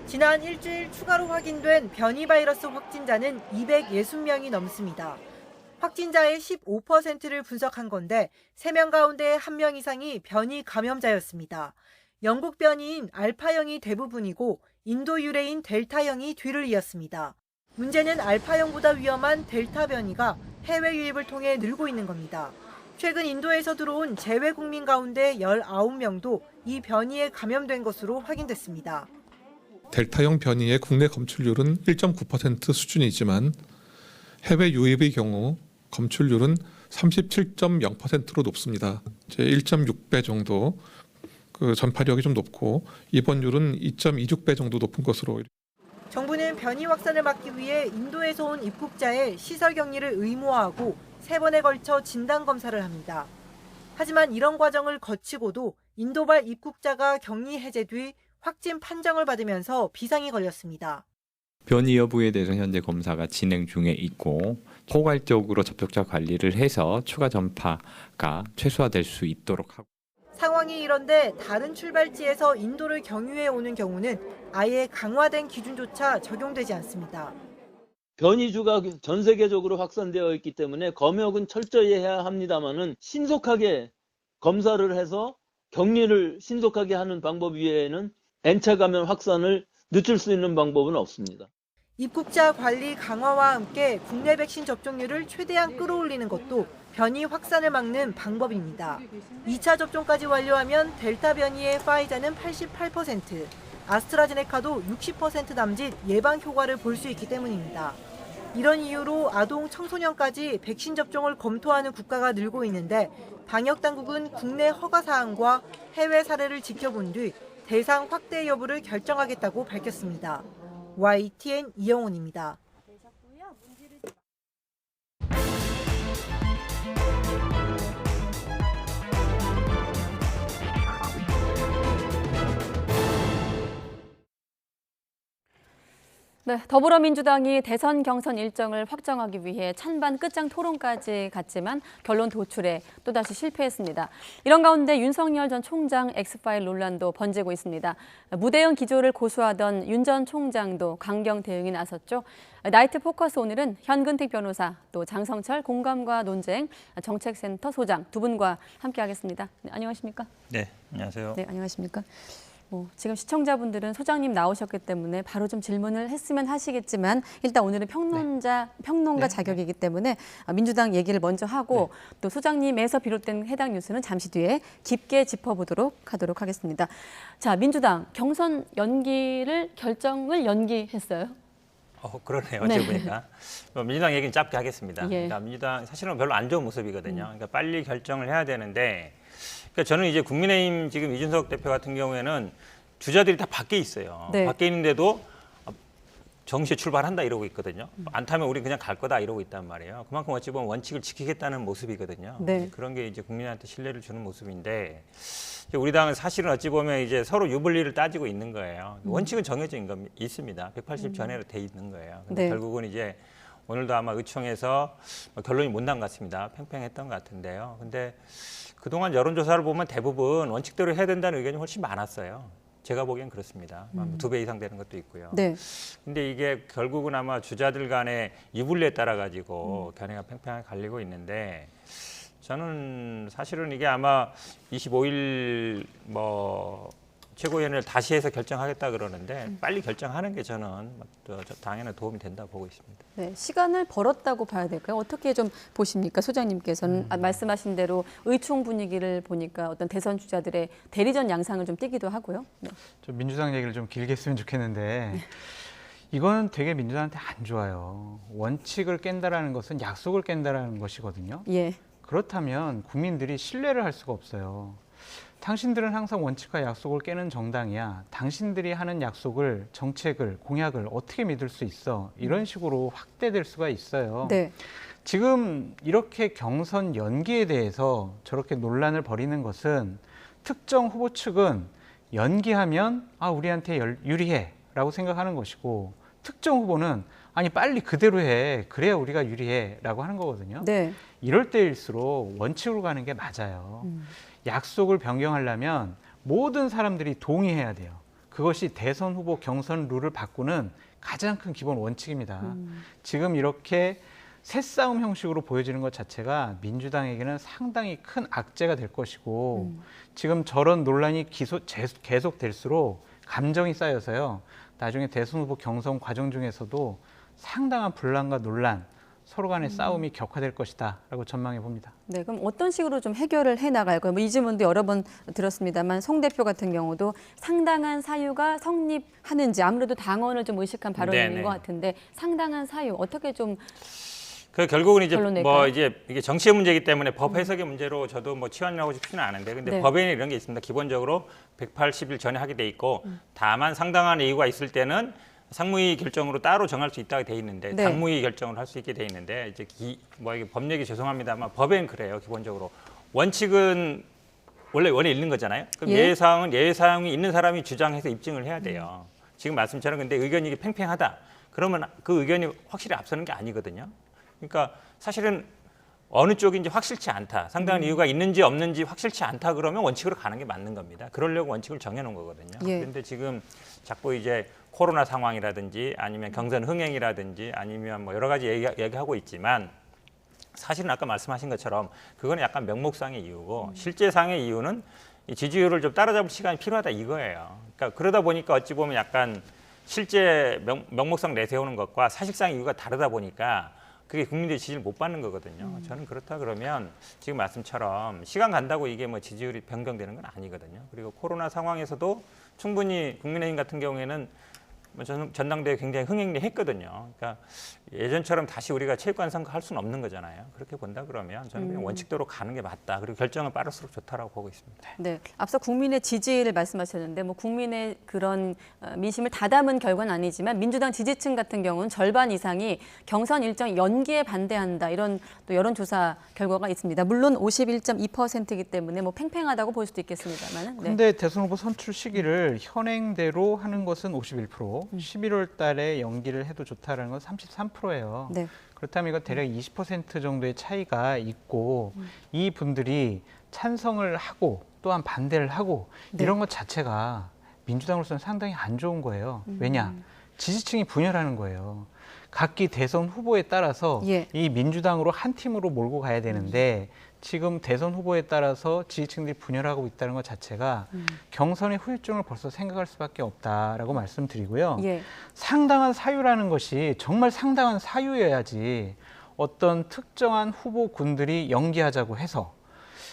지난 일주일 추가로 확인된 변이 바이러스 확진자는 260명이 넘습니다. 확진자의 15%를 분석한 건데 3명 가운데 1명 이상이 변이 감염자였습니다. 영국 변이인 알파형이 대부분이고 인도 유래인 델타형이 뒤를 이었습니다. 문제는 알파형보다 위험한 델타 변이가 해외 유입을 통해 늘고 있는 겁니다. 최근 인도에서 들어온 재외 국민 가운데 19명도 이 변이에 감염된 것으로 확인됐습니다. 델타형 변이의 국내 검출률은 1.9% 수준이지만 해외 유입의 경우 검출률은 37.0%로 높습니다. 1.6배 정도 전파력이 좀 높고 입원율은 2.26배 정도 높은 것으로. 정부는 변이 확산을 막기 위해 인도에서 온 입국자의 시설 격리를 의무화하고 3번에 걸쳐 진단 검사를 합니다. 하지만 이런 과정을 거치고도 인도발 입국자가 격리 해제 뒤 확진 판정을 받으면서 비상이 걸렸습니다. 변이 여부에 대해서 현재 검사가 진행 중에 있고 포괄적으로 접촉자 관리를 해서 추가 전파가 최소화될 수 있도록 하고. 상황이 이런데 다른 출발지에서 인도를 경유해 오는 경우는 아예 강화된 기준조차 적용되지 않습니다. 변이주가 전 세계적으로 확산되어 있기 때문에 검역은 철저히 해야 합니다만은 신속하게 검사를 해서 격리를 신속하게 하는 방법 외에는 N차 감염 확산을 늦출 수 있는 방법은 없습니다. 입국자 관리 강화와 함께 국내 백신 접종률을 최대한 끌어올리는 것도 변이 확산을 막는 방법입니다. 2차 접종까지 완료하면 델타 변이의 파이자는 88%, 아스트라제네카도 60% 남짓 예방 효과를 볼 수 있기 때문입니다. 이런 이유로 아동, 청소년까지 백신 접종을 검토하는 국가가 늘고 있는데 방역 당국은 국내 허가 사항과 해외 사례를 지켜본 뒤 대상 확대 여부를 결정하겠다고 밝혔습니다. YTN 이영훈입니다. 네, 더불어민주당이 대선 경선 일정을 확정하기 위해 찬반 끝장 토론까지 갔지만 결론 도출에 또다시 실패했습니다. 이런 가운데 윤석열 전 총장 엑스파일 논란도 번지고 있습니다. 무대응 기조를 고수하던 윤 전 총장도 강경 대응에 나섰죠. 나이트 포커스 오늘은 현근택 변호사, 또 장성철 공감과 논쟁 정책센터 소장 두 분과 함께하겠습니다. 네, 안녕하십니까? 네, 안녕하세요. 네, 안녕하십니까? 지금 시청자분들은 소장님 나오셨기 때문에 바로 좀 질문을 했으면 하시겠지만 일단 오늘은 평론가 자격이기 때문에 민주당 얘기를 먼저 하고 또 소장님에서 비롯된 해당 뉴스는 잠시 뒤에 깊게 짚어보도록 하겠습니다. 자, 민주당 경선 결정을 연기했어요. 그러네요. 어찌 보니까. 민주당 얘기는 짧게 하겠습니다. 예. 그러니까 민주당 사실은 별로 안 좋은 모습이거든요. 그러니까 빨리 결정을 해야 되는데 그러니까 저는 이제 국민의힘 지금 이준석 대표 같은 경우에는 주자들이 다 밖에 있어요. 네. 밖에 있는데도 정시에 출발한다 이러고 있거든요. 안 타면 우리 그냥 갈 거다 이러고 있단 말이에요. 그만큼 어찌 보면 원칙을 지키겠다는 모습이거든요. 네. 그런 게 이제 국민한테 신뢰를 주는 모습인데 우리 당은 사실은 어찌 보면 이제 서로 유불리를 따지고 있는 거예요. 원칙은 정해져 있습니다. 180 전에로 돼 있는 거예요. 근데 네. 결국은 이제 오늘도 아마 의총에서 결론이 못 난 것 같습니다. 팽팽했던 것 같은데요. 근데 그동안 여론조사를 보면 대부분 원칙대로 해야 된다는 의견이 훨씬 많았어요. 제가 보기엔 그렇습니다. 2배 이상 되는 것도 있고요. 네. 근데 이게 결국은 아마 주자들 간의 유불리에 따라 가지고 견해가 팽팽하게 갈리고 있는데 저는 사실은 이게 아마 25일 최고위원회를 다시 해서 결정하겠다 그러는데 빨리 결정하는 게 저는 당에는 도움이 된다고 보고 있습니다. 네, 시간을 벌었다고 봐야 될까요? 어떻게 좀 보십니까, 소장님께서는? 말씀하신 대로 의총 분위기를 보니까 어떤 대선 주자들의 대리전 양상을 좀 띠기도 하고요. 네. 좀 민주당 얘기를 좀 길게 했으면 좋겠는데 이거는 되게 민주당한테 안 좋아요. 원칙을 깬다라는 것은 약속을 깬다라는 것이거든요. 예. 그렇다면 국민들이 신뢰를 할 수가 없어요. 당신들은 항상 원칙과 약속을 깨는 정당이야. 당신들이 하는 약속을, 정책을, 공약을 어떻게 믿을 수 있어? 이런 식으로 확대될 수가 있어요. 네. 지금 이렇게 경선 연기에 대해서 저렇게 논란을 벌이는 것은 특정 후보 측은 연기하면 우리한테 유리해 라고 생각하는 것이고 특정 후보는 아니 빨리 그대로 해. 그래야 우리가 유리해 라고 하는 거거든요. 네. 이럴 때일수록 원칙으로 가는 게 맞아요. 약속을 변경하려면 모든 사람들이 동의해야 돼요. 그것이 대선 후보 경선 룰을 바꾸는 가장 큰 기본 원칙입니다. 지금 이렇게 새싸움 형식으로 보여지는 것 자체가 민주당에게는 상당히 큰 악재가 될 것이고 지금 저런 논란이 계속될수록 감정이 쌓여서요. 나중에 대선 후보 경선 과정 중에서도 상당한 분란과 논란, 서로 간의 싸움이 격화될 것이다 라고 전망해 봅니다. 네, 그럼 어떤 식으로 좀 해결을 해 나갈까요? 이 질문도 여러 번 들었습니다만 송 대표 같은 경우도 상당한 사유가 성립하는지 아무래도 당원을 좀 의식한 발언인 것 같은데 상당한 사유 어떻게 좀 결국은 이제 이게 정치의 문제이기 때문에 법 해석의 문제로 저도 치환하고 싶지는 않은데 근데 법에는 이런 게 있습니다. 기본적으로 180일 전에 하게 돼 있고 다만 상당한 이유가 있을 때는 상무위 결정으로 따로 정할 수 있다고 돼 있는데 당무위 결정을 할 수 있게 돼 있는데 이제 이게 법 얘기 죄송합니다만 법엔 그래요. 기본적으로 원칙은 원래 있는 거잖아요. 그럼 예외사항은 예외사항이 있는 사람이 주장해서 입증을 해야 돼요. 지금 말씀처럼 근데 의견이 이게 팽팽하다. 그러면 그 의견이 확실히 앞서는 게 아니거든요. 그러니까 사실은 어느 쪽인지 확실치 않다. 상당한 이유가 있는지 없는지 확실치 않다 그러면 원칙으로 가는 게 맞는 겁니다. 그러려고 원칙을 정해놓은 거거든요. 그런데 지금 자꾸 이제 코로나 상황이라든지 아니면 경선 흥행이라든지 아니면 여러 가지 얘기하고 있지만 사실은 아까 말씀하신 것처럼 그건 약간 명목상의 이유고 실제상의 이유는 지지율을 좀 따라잡을 시간이 필요하다 이거예요. 그러니까 그러다 보니까 어찌 보면 약간 실제 명목상 내세우는 것과 사실상의 이유가 다르다 보니까 그게 국민들의 지지를 못 받는 거거든요. 저는 그렇다 그러면 지금 말씀처럼 시간 간다고 이게 지지율이 변경되는 건 아니거든요. 그리고 코로나 상황에서도 충분히 국민의힘 같은 경우에는 전당대회 굉장히 흥행했거든요. 그러니까 예전처럼 다시 우리가 체육관 선거 할 수는 없는 거잖아요. 그렇게 본다 그러면 저는 그냥 원칙대로 가는 게 맞다. 그리고 결정은 빠를수록 좋다라고 보고 있습니다. 네, 앞서 국민의 지지를 말씀하셨는데 국민의 그런 민심을 다 담은 결과는 아니지만 민주당 지지층 같은 경우는 절반 이상이 경선 일정 연기에 반대한다 이런 또 여론조사 결과가 있습니다. 물론 51.2%이기 때문에 팽팽하다고 볼 수도 있겠습니다만. 근데 대선 후보 선출 시기를 현행대로 하는 것은 51%, 11월 달에 연기를 해도 좋다라는 건 33%예요. 네. 그렇다면 이거 대략 20% 정도의 차이가 있고 이 분들이 찬성을 하고 또한 반대를 하고 이런 것 자체가 민주당으로서는 상당히 안 좋은 거예요. 왜냐? 지지층이 분열하는 거예요. 각기 대선 후보에 따라서 이 민주당으로 한 팀으로 몰고 가야 되는데 지금 대선 후보에 따라서 지지층들이 분열하고 있다는 것 자체가 경선의 후유증을 벌써 생각할 수밖에 없다라고 말씀드리고요. 상당한 사유라는 것이 정말 상당한 사유여야지 어떤 특정한 후보군들이 연기하자고 해서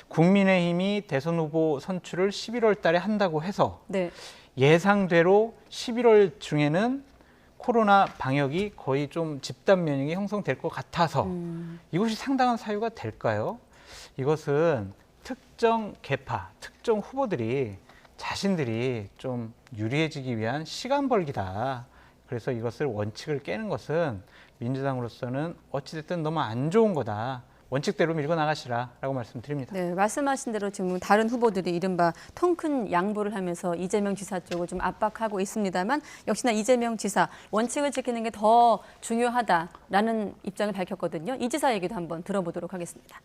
국민의힘이 대선 후보 선출을 11월 달에 한다고 해서 예상대로 11월 중에는 코로나 방역이 거의 좀 집단 면역이 형성될 것 같아서 이것이 상당한 사유가 될까요? 이것은 특정 계파, 특정 후보들이 자신들이 좀 유리해지기 위한 시간 벌기다. 그래서 이것을 원칙을 깨는 것은 민주당으로서는 어찌됐든 너무 안 좋은 거다. 원칙대로 밀고 나가시라라고 말씀드립니다. 네, 말씀하신 대로 지금 다른 후보들이 이른바 통 큰 양보를 하면서 이재명 지사 쪽을 좀 압박하고 있습니다만 역시나 이재명 지사 원칙을 지키는 게 더 중요하다라는 입장을 밝혔거든요. 이 지사 얘기도 한번 들어보도록 하겠습니다.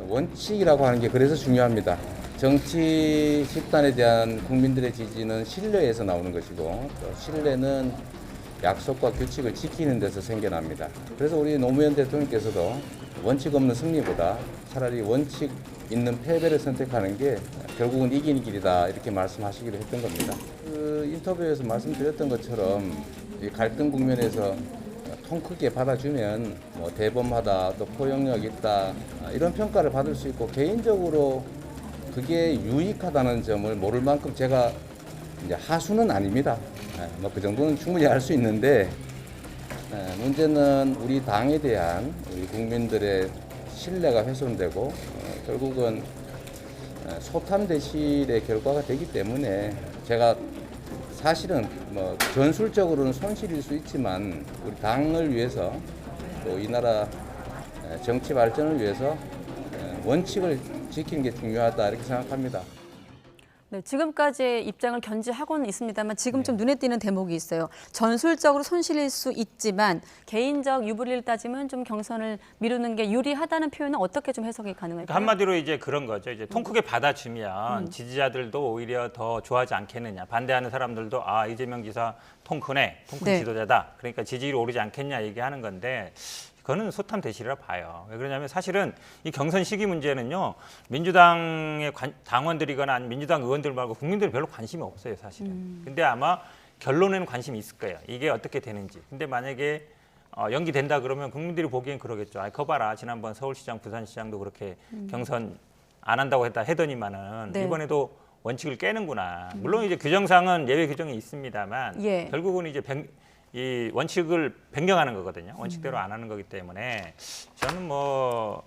원칙이라고 하는 게 그래서 중요합니다. 정치 집단에 대한 국민들의 지지는 신뢰에서 나오는 것이고 또 신뢰는 약속과 규칙을 지키는 데서 생겨납니다. 그래서 우리 노무현 대통령께서도 원칙 없는 승리보다 차라리 원칙 있는 패배를 선택하는 게 결국은 이기는 길이다 이렇게 말씀하시기로 했던 겁니다. 그 인터뷰에서 말씀드렸던 것처럼 이 갈등 국면에서 통 크게 받아주면 뭐 대범하다 또 포용력 있다 이런 평가를 받을 수 있고 개인적으로 그게 유익하다는 점을 모를 만큼 제가 이제 하수는 아닙니다. 뭐 그 정도는 충분히 할 수 있는데 문제는 우리 당에 대한 우리 국민들의 신뢰가 훼손되고 결국은 소탐대실의 결과가 되기 때문에 제가 사실은 뭐 전술적으로는 손실일 수 있지만 우리 당을 위해서 또 이 나라 정치 발전을 위해서 원칙을 지키는 게 중요하다 이렇게 생각합니다. 네, 지금까지의 입장을 견지하고는 있습니다만 지금 좀 눈에 띄는 대목이 있어요. 전술적으로 손실일 수 있지만 개인적 유불리를 따지면 좀 경선을 미루는 게 유리하다는 표현은 어떻게 좀 해석이 가능할까요? 그러니까 한마디로 이제 그런 거죠. 이제 통 크게 받아주면 지지자들도 오히려 더 좋아하지 않겠느냐. 반대하는 사람들도 아 이재명 지사 통 크네, 통 큰 지도자다. 그러니까 지지율이 오르지 않겠냐 얘기하는 건데. 그거는 소탐대실이라 봐요. 왜 그러냐면 사실은 이 경선 시기 문제는요. 민주당의 당원들이거나 아니면 민주당 의원들 말고 국민들이 별로 관심이 없어요. 사실은. 근데 아마 결론에는 관심이 있을 거예요. 이게 어떻게 되는지. 근데 만약에 연기된다 그러면 국민들이 보기엔 그러겠죠. 아, 거 봐라. 지난번 서울시장, 부산시장도 그렇게 경선 안 한다고 하더니만은 이번에도 원칙을 깨는구나. 물론 이제 규정상은 예외 규정이 있습니다만 결국은 이제 이 원칙을 변경하는 거거든요. 원칙대로 안 하는 거기 때문에 저는 뭐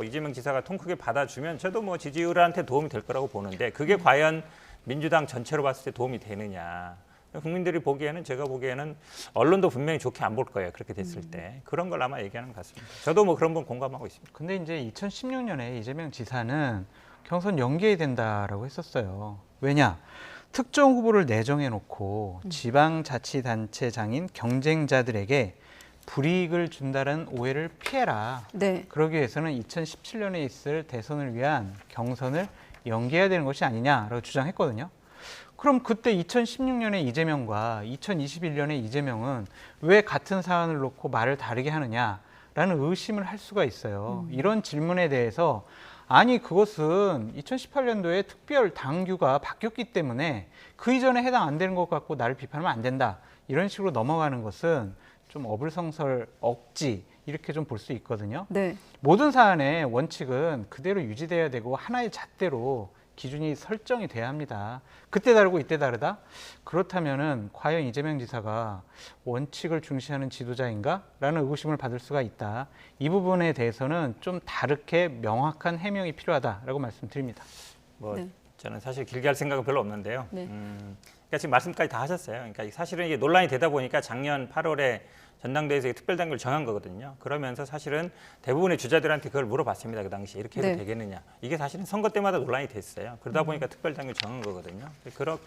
이재명 지사가 통 크게 받아주면 저도 뭐 지지율한테 도움이 될 거라고 보는데 그게 과연 민주당 전체로 봤을 때 도움이 되느냐. 국민들이 보기에는 제가 보기에는 언론도 분명히 좋게 안 볼 거예요. 그렇게 됐을 때. 그런 걸 아마 얘기하는 것 같습니다. 저도 뭐 그런 건 공감하고 있습니다. 근데 이제 2016년에 이재명 지사는 경선 연기해야 된다라고 했었어요. 왜냐? 특정 후보를 내정해 놓고 지방자치단체장인 경쟁자들에게 불이익을 준다는 오해를 피해라. 그러기 위해서는 2017년에 있을 대선을 위한 경선을 연기해야 되는 것이 아니냐라고 주장했거든요. 그럼 그때 2016년에 이재명과 2021년에 이재명은 왜 같은 사안을 놓고 말을 다르게 하느냐라는 의심을 할 수가 있어요. 이런 질문에 대해서 아니 그것은 2018년도에 특별 당규가 바뀌었기 때문에 그 이전에 해당 안 되는 것 같고 나를 비판하면 안 된다. 이런 식으로 넘어가는 것은 좀 어불성설, 억지 이렇게 좀 볼 수 있거든요. 모든 사안의 원칙은 그대로 유지돼야 되고 하나의 잣대로 기준이 설정이 돼야 합니다. 그때 다르고 이때 다르다? 그렇다면은 과연 이재명 지사가 원칙을 중시하는 지도자인가? 라는 의구심을 받을 수가 있다. 이 부분에 대해서는 좀 다르게 명확한 해명이 필요하다라고 말씀드립니다. 저는 사실 길게 할 생각은 별로 없는데요. 그러니까 지금 말씀까지 다 하셨어요. 그러니까 사실은 이게 논란이 되다 보니까 작년 8월에 전당대회에서 특별당규를 정한 거거든요. 그러면서 사실은 대부분의 주자들한테 그걸 물어봤습니다. 그 당시에 이렇게 해도 되겠느냐. 이게 사실은 선거 때마다 논란이 됐어요. 그러다 보니까 특별당규를 정한 거거든요.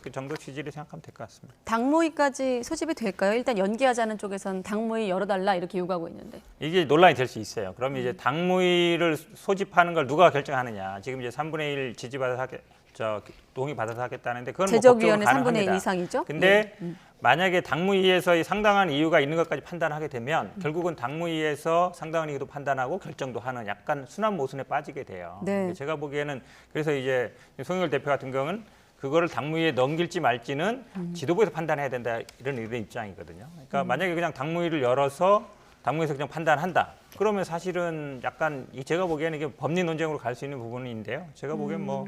그 정도 취지를 생각하면 될 것 같습니다. 당무위까지 소집이 될까요? 일단 연기하자는 쪽에선 당무위 열어달라 이렇게 요구하고 있는데. 이게 논란이 될 수 있어요. 그러면 이제 당무위를 소집하는 걸 누가 결정하느냐. 지금 이제 3분의 1 지지받아서 동의받아서 하겠다는데 그건 제적위원회 뭐 3분의 1 이상이죠? 근데 만약에 당무위에서 상당한 이유가 있는 것까지 판단하게 되면 결국은 당무위에서 상당한 이유도 판단하고 결정도 하는 약간 순환 모순에 빠지게 돼요. 제가 보기에는 그래서 이제 송영길 대표 같은 경우는 그거를 당무위에 넘길지 말지는 지도부에서 판단해야 된다 이런 입장이거든요. 그러니까 만약에 그냥 당무위를 열어서 당무위에서 그냥 판단한다. 그러면 사실은 약간 제가 보기에는 이게 법리 논쟁으로 갈 수 있는 부분인데요. 제가 보기엔 뭐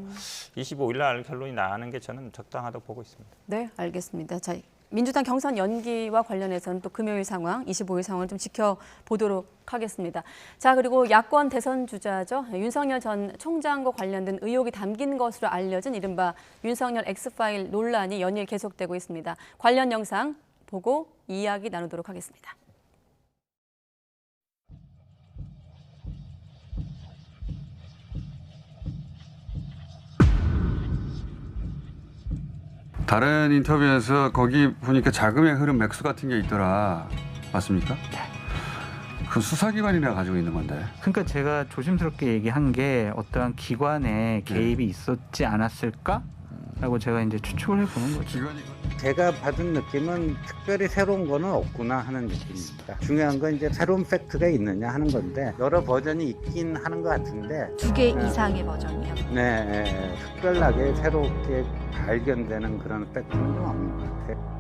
25일 날 결론이 나는 게 저는 적당하다고 보고 있습니다. 네, 알겠습니다. 자, 민주당 경선 연기와 관련해서는 또 금요일 상황, 25일 상황을 좀 지켜보도록 하겠습니다. 자, 그리고 야권 대선 주자죠. 윤석열 전 총장과 관련된 의혹이 담긴 것으로 알려진 이른바 윤석열 X파일 논란이 연일 계속되고 있습니다. 관련 영상 보고 이야기 나누도록 하겠습니다. 다른 인터뷰에서 거기 보니까 자금의 흐름 맥수 같은 게 있더라. 맞습니까? 그 수사기관이나 가지고 있는 건데. 그러니까 제가 조심스럽게 얘기한 게 어떠한 기관에 개입이 있었지 않았을까라고 제가 이제 추측을 해보는 거죠. 제가 받은 느낌은 특별히 새로운 거는 없구나 하는 느낌입니다. 중요한 건 이제 새로운 팩트가 있느냐 하는 건데 여러 버전이 있긴 하는 것 같은데 2개 이상의 버전이요? 네, 특별하게 새롭게 발견되는 그런 팩트는 좀 없는 것 같아요.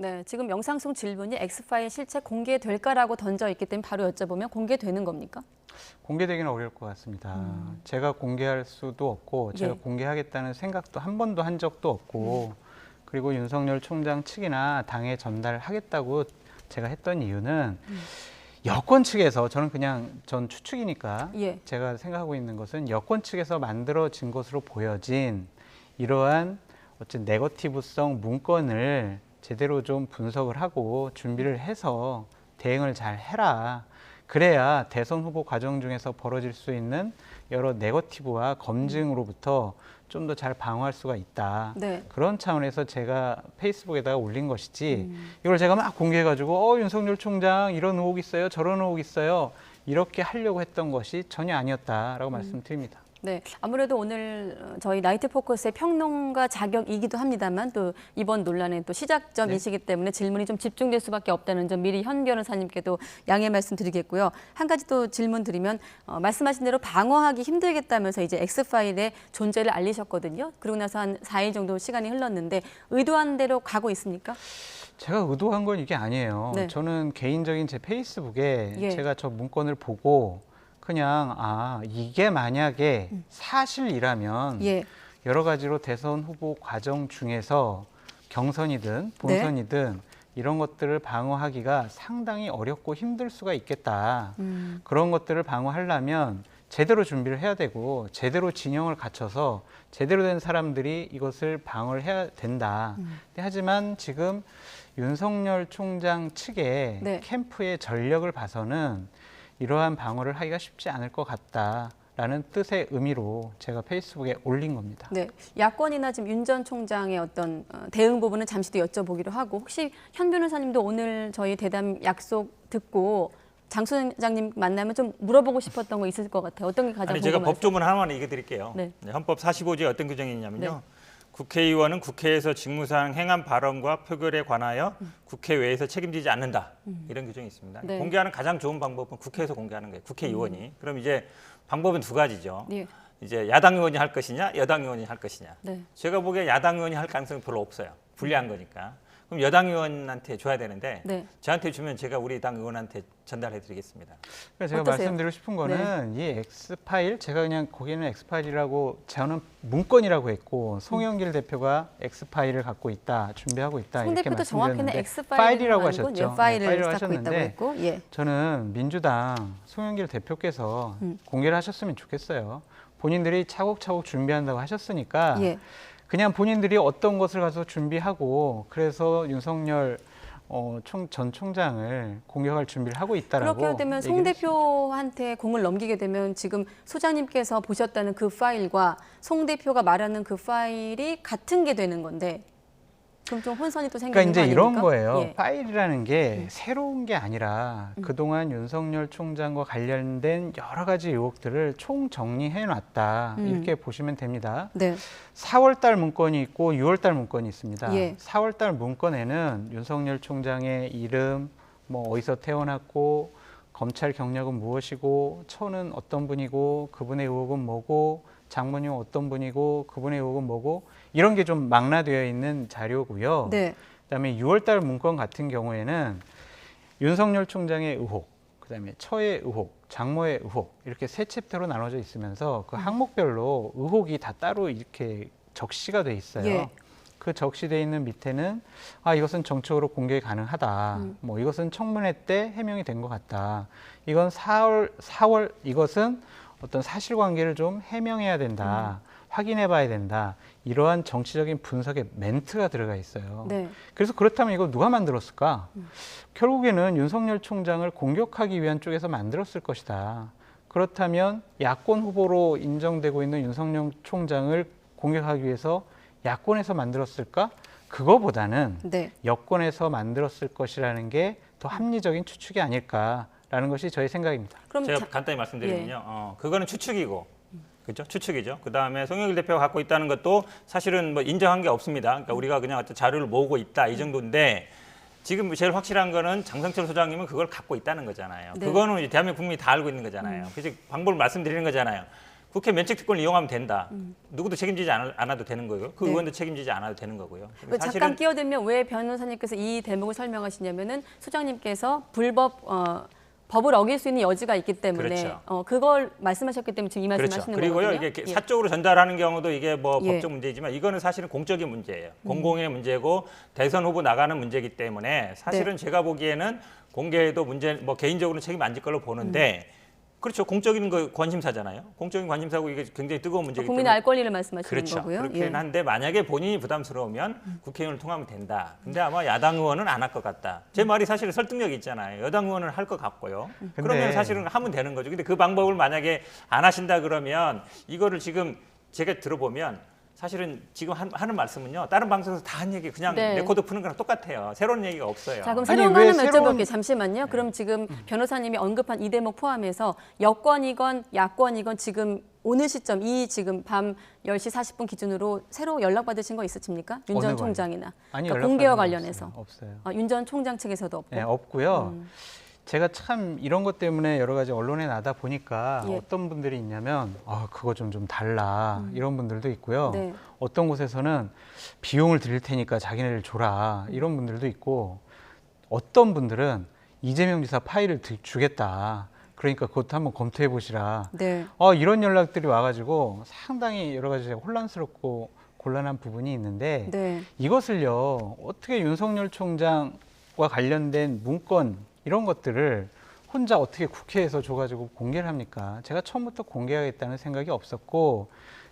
네, 지금 영상 속 질문이 X파일 실체 공개될까라고 던져 있기 때문에 바로 여쭤보면 공개되는 겁니까? 공개되기는 어려울 것 같습니다. 제가 공개할 수도 없고 제가 공개하겠다는 생각도 한 번도 한 적도 없고 그리고 윤석열 총장 측이나 당에 전달하겠다고 제가 했던 이유는 여권 측에서 저는 그냥 전 추측이니까 제가 생각하고 있는 것은 여권 측에서 만들어진 것으로 보여진 이러한 어쨌든 네거티브성 문건을 제대로 좀 분석을 하고 준비를 해서 대응을 잘 해라. 그래야 대선 후보 과정 중에서 벌어질 수 있는 여러 네거티브와 검증으로부터 좀 더 잘 방어할 수가 있다. 네. 그런 차원에서 제가 페이스북에다가 올린 것이지 이걸 제가 막 공개해가지고 윤석열 총장 이런 의혹 있어요. 저런 의혹 있어요. 이렇게 하려고 했던 것이 전혀 아니었다라고 말씀드립니다. 네, 아무래도 오늘 저희 나이트 포커스의 평론가 자격이기도 합니다만 또 이번 논란의 또 시작점이시기 때문에 질문이 좀 집중될 수밖에 없다는 점 미리 현 변호사님께도 양해 말씀드리겠고요. 한 가지 또 질문 드리면 말씀하신 대로 방어하기 힘들겠다면서 이제 X파일의 존재를 알리셨거든요. 그리고 나서 한 4일 정도 시간이 흘렀는데 의도한 대로 가고 있습니까? 제가 의도한 건 이게 아니에요. 네. 저는 개인적인 제 페이스북에 예. 제가 저 문건을 보고 그냥 이게 만약에 사실이라면 여러 가지로 대선 후보 과정 중에서 경선이든 본선이든 이런 것들을 방어하기가 상당히 어렵고 힘들 수가 있겠다. 그런 것들을 방어하려면 제대로 준비를 해야 되고 제대로 진영을 갖춰서 제대로 된 사람들이 이것을 방어를 해야 된다. 하지만 지금 윤석열 총장 측의 캠프의 전력을 봐서는 이러한 방어를 하기가 쉽지 않을 것 같다라는 뜻의 의미로 제가 페이스북에 올린 겁니다. 네, 야권이나 지금 윤 전 총장의 어떤 대응 부분은 잠시 또 여쭤보기로 하고 혹시 현 변호사님도 오늘 저희 대담 약속 듣고 장 소장님 만나면 좀 물어보고 싶었던 거 있을 것 같아요. 어떤 게 가장 궁금하세요? 제가 법조문 하나만 읽어드릴게요. 네. 헌법 45조에 어떤 규정이 있냐면요. 국회의원은 국회에서 직무상 행한 발언과 표결에 관하여 국회외에서 책임지지 않는다. 이런 규정이 있습니다. 네. 공개하는 가장 좋은 방법은 국회에서 공개하는 거예요. 국회의원이. 그럼 이제 방법은 두 가지죠. 이제 야당 의원이 할 것이냐, 여당 의원이 할 것이냐. 제가 보기에 야당 의원이 할 가능성이 별로 없어요. 불리한 거니까. 그럼 여당 의원한테 줘야 되는데 저한테 주면 제가 우리 당 의원한테 전달해 드리겠습니다. 제가 말씀드리고 싶은 거는 이 X파일, 제가 그냥 거기는 X파일이라고 저는 문건이라고 했고 송영길 대표가 X파일을 갖고 있다, 준비하고 있다 송 이렇게 대표도 정확히는 말씀드렸는데 X파일이라고 하셨죠. 파일을 갖고 하셨는데 있다고 했고 저는 민주당 송영길 대표께서 공개를 하셨으면 좋겠어요. 본인들이 차곡차곡 준비한다고 하셨으니까 그냥 본인들이 어떤 것을 가서 준비하고 그래서 윤석열 전 총장을 공격할 준비를 하고 있다라고. 그렇게 되면 송 대표한테 공을 넘기게 되면 지금 소장님께서 보셨다는 그 파일과 송 대표가 말하는 그 파일이 같은 게 되는 건데 그럼 좀 혼선이 또 생기는 그러니까 이제 거 아닙니까? 이런 거예요. 파일이라는 게 새로운 게 아니라 그동안 윤석열 총장과 관련된 여러 가지 의혹들을 총정리해 놨다. 이렇게 보시면 됩니다. 4월 달 문건이 있고 6월 달 문건이 있습니다. 4월 달 문건에는 윤석열 총장의 이름, 뭐 어디서 태어났고 검찰 경력은 무엇이고 처는 어떤 분이고 그분의 의혹은 뭐고 장모님은 어떤 분이고 그분의 의혹은 뭐고 이런 게 좀 망라되어 있는 자료고요. 네. 그다음에 6월달 문건 같은 경우에는 윤석열 총장의 의혹, 그다음에 처의 의혹, 장모의 의혹 이렇게 세 챕터로 나눠져 있으면서 그 항목별로 의혹이 다 따로 이렇게 적시가 돼 있어요. 예. 그 적시돼 있는 밑에는 이것은 정책으로 공개 가능하다. 뭐 이것은 청문회 때 해명이 된 것 같다. 이건 4월 이것은 어떤 사실관계를 좀 해명해야 된다. 확인해봐야 된다. 이러한 정치적인 분석의 멘트가 들어가 있어요. 네. 그래서 그렇다면 이거 누가 만들었을까? 결국에는 윤석열 총장을 공격하기 위한 쪽에서 만들었을 것이다. 그렇다면 야권 후보로 인정되고 있는 윤석열 총장을 공격하기 위해서 야권에서 만들었을까? 그거보다는 네. 여권에서 만들었을 것이라는 게 더 합리적인 추측이 아닐까라는 것이 저의 생각입니다. 그럼 제가 간단히 말씀드리면요. 그거는 추측이고, 그렇죠? 추측이죠. 그 다음에 송영길 대표가 갖고 있다는 것도 사실은 뭐 인정한 게 없습니다. 그러니까 우리가 그냥 어떤 자료를 모으고 있다 이 정도인데 지금 제일 확실한 거는 장성철 소장님은 그걸 갖고 있다는 거잖아요. 네. 그거는 이제 대한민국 국민이 다 알고 있는 거잖아요. 그래서 방법을 말씀드리는 거잖아요. 국회 면책특권을 이용하면 된다. 누구도 책임지지 않아도 되는 거고요. 그 네. 의원도 책임지지 않아도 되는 거고요. 잠깐 끼어들면 왜 변호사님께서 이 대목을 설명하시냐면은 소장님께서 불법 법을 어길 수 있는 여지가 있기 때문에 그렇죠. 그걸 말씀하셨기 때문에 지금 이 그렇죠. 말씀하시는 그리고요, 거거든요. 이게 사적으로 전달하는 경우도 이게 뭐 예. 법적 문제이지만 이거는 사실은 공적인 문제예요. 공공의 문제고 대선 후보 나가는 문제이기 때문에 사실은 제가 보기에는 공개에도 문제, 뭐 개인적으로 책임 안 질 걸로 보는데 그렇죠. 공적인 거 관심사잖아요. 공적인 관심사고 이게 굉장히 뜨거운 문제이기 때문에. 국민의 알 권리를 말씀하시는 그렇죠. 거고요. 그렇긴 한데 만약에 본인이 부담스러우면 국회의원을 통하면 된다. 근데 아마 야당 의원은 안 할 것 같다. 제 말이 사실은 설득력이 있잖아요. 여당 의원은 할 것 같고요. 그러면 사실은 하면 되는 거죠. 근데 그 방법을 만약에 안 하신다 그러면 이거를 지금 제가 들어보면 사실은 지금 하는 말씀은요. 다른 방송에서 다 한 얘기 그냥 네. 레코드 푸는 거랑 똑같아요. 새로운 얘기가 없어요. 자, 그럼 새로운 거 하나 여쭤볼게요. 잠시만요. 그럼 지금 변호사님이 언급한 이 대목 포함해서 여권이건 야권이건 지금 오늘 시점 이 지금 밤 10시 40분 기준으로 새로 연락받으신 거 있으십니까? 윤 전 총장이나. 아니, 그러니까 공개와 관련해서. 없어요. 윤 전 총장 측에서도 없고. 네, 없고요. 제가 참 이런 것 때문에 여러 가지 언론에 나다 보니까 어떤 분들이 있냐면 그거 좀 달라 이런 분들도 있고요. 네. 어떤 곳에서는 비용을 드릴 테니까 자기네를 줘라 이런 분들도 있고 어떤 분들은 이재명 지사 파일을 주겠다. 그러니까 그것도 한번 검토해 보시라. 네. 이런 연락들이 와가지고 상당히 여러 가지 혼란스럽고 곤란한 부분이 있는데 네. 이것을요 어떻게 윤석열 총장과 관련된 문건 이런 것들을 혼자 어떻게 국회에서 줘가지고 공개를 합니까? 제가 처음부터 공개하겠다는 생각이 없었고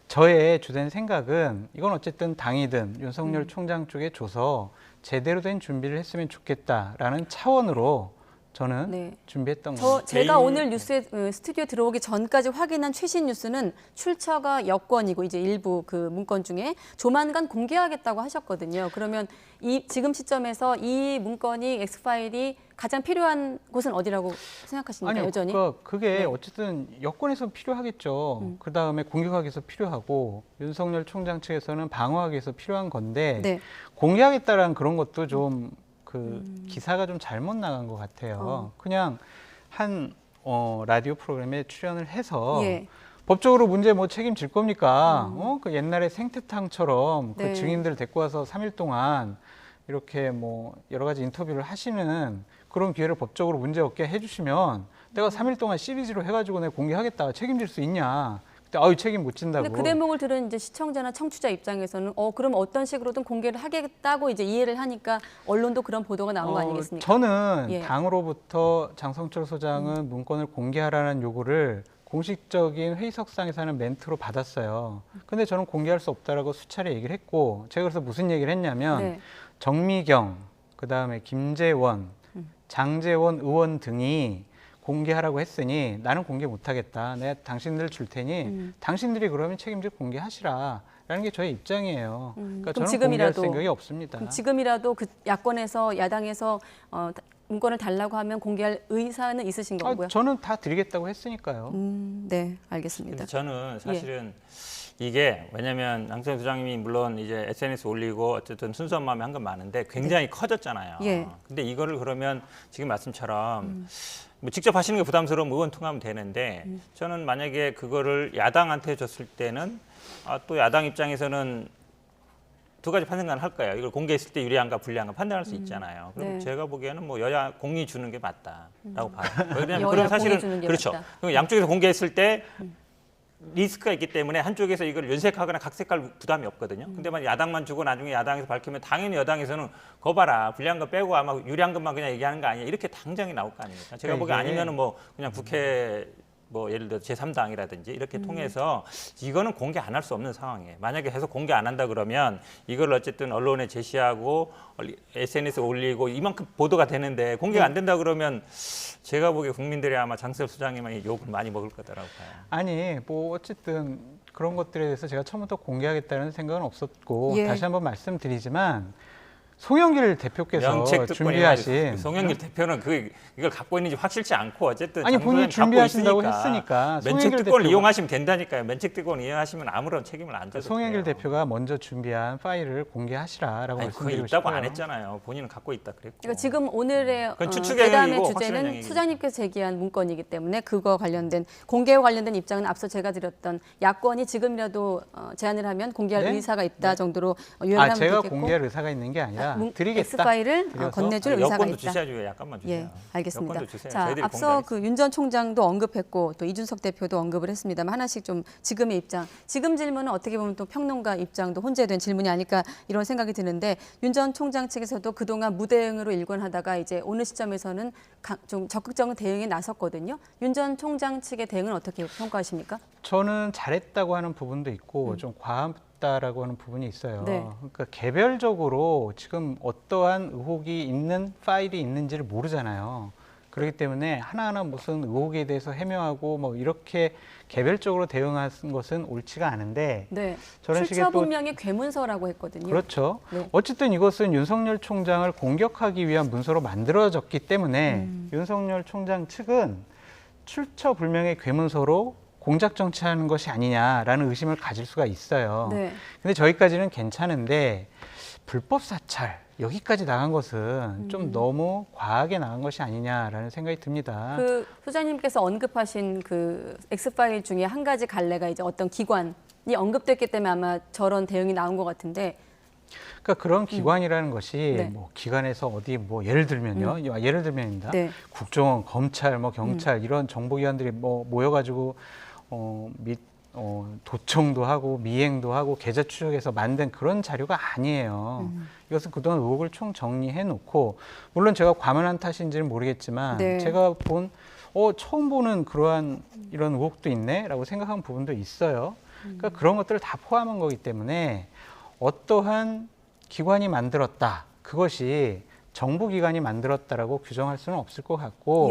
저의 주된 생각은 이건 어쨌든 당이든 윤석열 총장 쪽에 줘서 제대로 된 준비를 했으면 좋겠다라는 차원으로 저는 준비했던 겁니다. 제가 오늘 뉴스에 스튜디오 들어오기 전까지 확인한 최신 뉴스는 출처가 여권이고 이제 일부 그 문건 중에 조만간 공개하겠다고 하셨거든요. 그러면 지금 시점에서 이 문건이 엑스파일이 가장 필요한 곳은 어디라고 생각하십니까? 아니요, 여전히? 그게 어쨌든 여권에서 필요하겠죠. 그 다음에 공격하기 위해서 필요하고 윤석열 총장 측에서는 방어하기 위해서 필요한 건데 공개하겠다라는 그런 것도 좀 기사가 좀 잘못 나간 것 같아요. 그냥 한 라디오 프로그램에 출연을 해서 법적으로 문제 뭐 책임질 겁니까? 그 옛날에 생태탕처럼 그 증인들을 데리고 와서 3일 동안 이렇게 뭐 여러 가지 인터뷰를 하시는 그런 기회를 법적으로 문제 없게 해주시면 내가 3일 동안 시리즈로 해가지고 내가 공개하겠다. 책임질 수 있냐? 그때 책임 못 진다고. 근데 그 대목을 들은 이제 시청자나 청취자 입장에서는 그럼 어떤 식으로든 공개를 하겠다고 이제 이해를 하니까 언론도 그런 보도가 나온 거 아니겠습니까? 저는 당으로부터 장성철 소장은 문건을 공개하라는 요구를 공식적인 회의석상에서 하는 멘트로 받았어요. 근데 저는 공개할 수 없다라고 수차례 얘기를 했고 제가 그래서 무슨 얘기를 했냐면 정미경, 그다음에 김재원, 장재원 의원 등이 공개하라고 했으니 나는 공개 못하겠다. 내가 당신들 줄 테니 당신들이 그러면 책임질 공개하시라. 라는 게 저의 입장이에요. 그러니까 저는 공개할 생각이 없습니다. 그럼 지금이라도 그 야권에서 야당에서 문건을 달라고 하면 공개할 의사는 있으신 거고요? 저는 다 드리겠다고 했으니까요. 네, 알겠습니다. 근데 저는 사실은 이게 왜냐면 양승태 소장님이 물론 이제 SNS 올리고 어쨌든 순수한 마음에 한 건 많은데 굉장히 커졌잖아요. 근데 이거를 그러면 지금 말씀처럼 뭐 직접 하시는 게 부담스러우면 의원 통하면 되는데 저는 만약에 그거를 야당한테 줬을 때는 또 야당 입장에서는 두 가지 판단을 할 거예요. 이걸 공개했을 때 유리한가 불리한가 판단할 수 있잖아요. 그럼 제가 보기에는 뭐 여야 공이 주는 게 맞다라고 봐요. 왜냐하면 그럼 사실은 그렇죠. 그럼 양쪽에서 공개했을 때 리스크가 있기 때문에 한쪽에서 이걸 연색하거나 각색할 부담이 없거든요. 근데 만약 야당만 주고 나중에 야당에서 밝히면 당연히 여당에서는 거 봐라 불리한 거 빼고 아마 유리한 것만 그냥 얘기하는 거 아니야 이렇게 당장이 나올 거 아닙니까? 제가 보기에 아니면은 뭐 그냥 국회 뭐 예를 들어 제3당이라든지 이렇게 통해서 이거는 공개 안 할 수 없는 상황이에요. 만약에 해서 공개 안 한다 그러면 이걸 어쨌든 언론에 제시하고 SNS에 올리고 이만큼 보도가 되는데 공개가 안 된다 그러면 제가 보기에 국민들이 아마 장세엽 소장님이 욕을 많이 먹을 거라고 봐요. 아니 뭐 어쨌든 그런 것들에 대해서 제가 처음부터 공개하겠다는 생각은 없었고 다시 한번 말씀드리지만 송영길 대표께서 준비하신 송영길 대표는 이걸 갖고 있는지 확실치 않고 어쨌든 아니 본인이 준비하신다고 했으니까 면책특권을 이용하시면 된다니까요. 면책특권을 이용하시면 아무런 책임을 안 져도 송영길 대표가 먼저 준비한 파일을 공개하시라라고 말씀드리고 싶어요. 있다고 안 했잖아요. 본인은 갖고 있다 그랬고. 그러니까 지금 오늘의 대담의 주제는 소장님께서 제기한 문건이기 때문에 그거 관련된 공개와 관련된 입장은 앞서 제가 드렸던 야권이 지금이라도 제안을 하면 공개할 의사가 있다 정도로 요약하면 되겠고. 제가 공개할 의사가 있는 게 아니라 드리겠다. X파일을 건네줄 의사가 있다. 여권도 주셔야죠. 약간만 주세요. 예, 알겠습니다. 주세요. 자, 앞서 그 윤 전 총장도 언급했고 또 이준석 대표도 언급을 했습니다만 하나씩 좀 지금의 입장. 지금 질문은 어떻게 보면 또 평론가 입장도 혼재된 질문이 아닐까 이런 생각이 드는데 윤 전 총장 측에서도 그동안 무대응으로 일관하다가 이제 어느 시점에서는 좀 적극적인 대응에 나섰거든요. 윤 전 총장 측의 대응은 어떻게 평가하십니까? 저는 잘했다고 하는 부분도 있고 좀 과했다라고 하는 부분이 있어요. 그러니까 개별적으로 지금 어떠한 의혹이 있는 파일이 있는지를 모르잖아요. 그렇기 때문에 하나하나 무슨 의혹에 대해서 해명하고 뭐 이렇게 개별적으로 대응하는 것은 옳지가 않은데 저런 식의 출처 분명히 괴문서라고 했거든요. 그렇죠. 어쨌든 이것은 윤석열 총장을 공격하기 위한 문서로 만들어졌기 때문에 윤석열 총장 측은 출처 불명의 괴문서로 공작 정치하는 것이 아니냐라는 의심을 가질 수가 있어요. 근데 저희까지는 괜찮은데 불법 사찰 여기까지 나간 것은 좀 너무 과하게 나간 것이 아니냐라는 생각이 듭니다. 그 소장님께서 언급하신 그 X파일 중에 한 가지 갈래가 이제 어떤 기관이 언급됐기 때문에 아마 저런 대응이 나온 것 같은데 그러니까 그런 기관이라는 것이 뭐 기관에서 어디 뭐 예를 들면요, 예를 들면입니다. 국정원, 검찰, 뭐 경찰 이런 정보기관들이 뭐 모여가지고 도청도 하고 미행도 하고 계좌 추적해서 만든 그런 자료가 아니에요. 이것은 그동안 의혹을 총 정리해 놓고 물론 제가 과문한 탓인지는 모르겠지만 제가 본 처음 보는 그러한 이런 의혹도 있네라고 생각한 부분도 있어요. 그러니까 그런 것들을 다 포함한 거기 때문에 어떠한 기관이 만들었다 그것이 정부기관이 만들었다라고 규정할 수는 없을 것 같고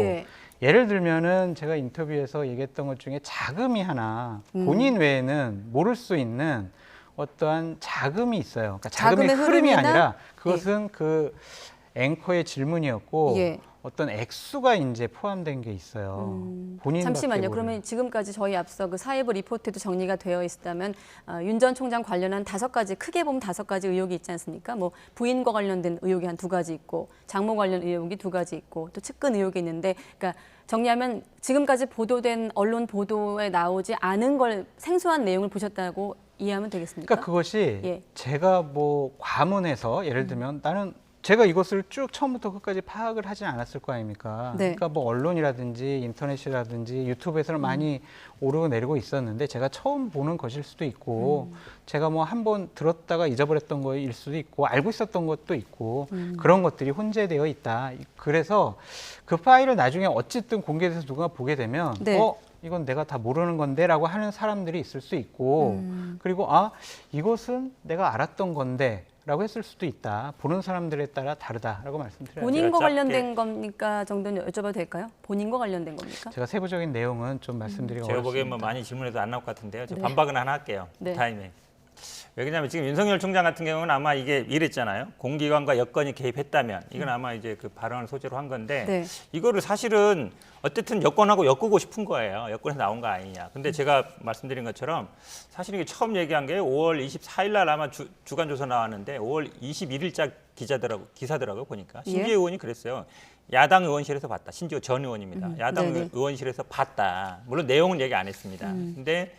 예를 들면은 제가 인터뷰에서 얘기했던 것 중에 자금이 하나 본인 외에는 모를 수 있는 어떠한 자금이 있어요. 그러니까 자금의 흐름이 아니라 그것은 그 앵커의 질문이었고 어떤 액수가 이제 포함된 게 있어요. 잠시만요. 그러면 지금까지 저희 앞서 그 사회부 리포트도 정리가 되어 있다면 윤 전 총장 관련한 5가지 크게 보면 5가지 의혹이 있지 않습니까? 뭐 부인과 관련된 의혹이 한 2가지 있고 장모 관련 의혹이 2가지 있고 또 측근 의혹이 있는데 그러니까 정리하면 지금까지 보도된 언론 보도에 나오지 않은 걸 생소한 내용을 보셨다고 이해하면 되겠습니까? 그러니까 그것이 제가 뭐 과문해서 예를 들면 나는 제가 이것을 쭉 처음부터 끝까지 파악을 하진 않았을 거 아닙니까? 그러니까 뭐 언론이라든지 인터넷이라든지 유튜브에서는 많이 오르고 내리고 있었는데 제가 처음 보는 것일 수도 있고 제가 뭐 한번 들었다가 잊어버렸던 거일 수도 있고 알고 있었던 것도 있고 그런 것들이 혼재되어 있다. 그래서 그 파일을 나중에 어쨌든 공개돼서 누가 보게 되면 이건 내가 다 모르는 건데 라고 하는 사람들이 있을 수 있고 그리고 이것은 내가 알았던 건데 라고 했을 수도 있다. 보는 사람들에 따라 다르다라고 말씀드려요. 본인과 관련된 겁니까 정도는 여쭤봐도 될까요? 본인과 관련된 겁니까? 제가 세부적인 내용은 좀 말씀드리기 어렵습니다. 제가 보기엔 뭐 많이 질문해도 안 나올 것 같은데요. 저 반박은 하나 할게요. 타이밍. 왜냐하면 지금 윤석열 총장 같은 경우는 아마 이게 이랬잖아요. 공기관과 여권이 개입했다면 이건 아마 이제 그 발언을 소재로 한 건데 네. 이거를 사실은 어쨌든 여권하고 엮고 싶은 거예요. 여권에서 나온 거 아니냐. 근데 제가 말씀드린 것처럼 사실 이게 처음 얘기한 게 5월 24일 날 아마 주간조선 나왔는데 5월 21일자 기사더라고요 보니까. 신지혜 의원이 그랬어요. 야당 의원실에서 봤다. 심지어 전 의원입니다. 야당 네네. 의원실에서 봤다. 물론 내용은 얘기 안 했습니다. 근데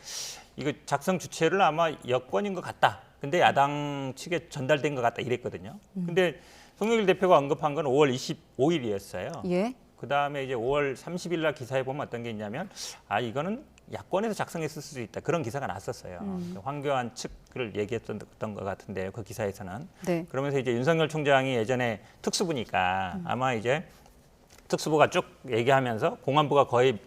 이거 작성 주체를 아마 여권인 것 같다. 근데 야당 측에 전달된 것 같다 이랬거든요. 근데 송영길 대표가 언급한 건 5월 25일이었어요. 예. 그다음에 이제 5월 30일 날 기사에 보면 어떤 게 있냐면 이거는 야권에서 작성했을 수도 있다. 그런 기사가 났었어요. 황교안 측을 얘기했던 것 같은데요. 그 기사에서는. 네. 그러면서 이제 윤석열 총장이 예전에 특수부니까 아마 이제 특수부가 쭉 얘기하면서 공안부가 거의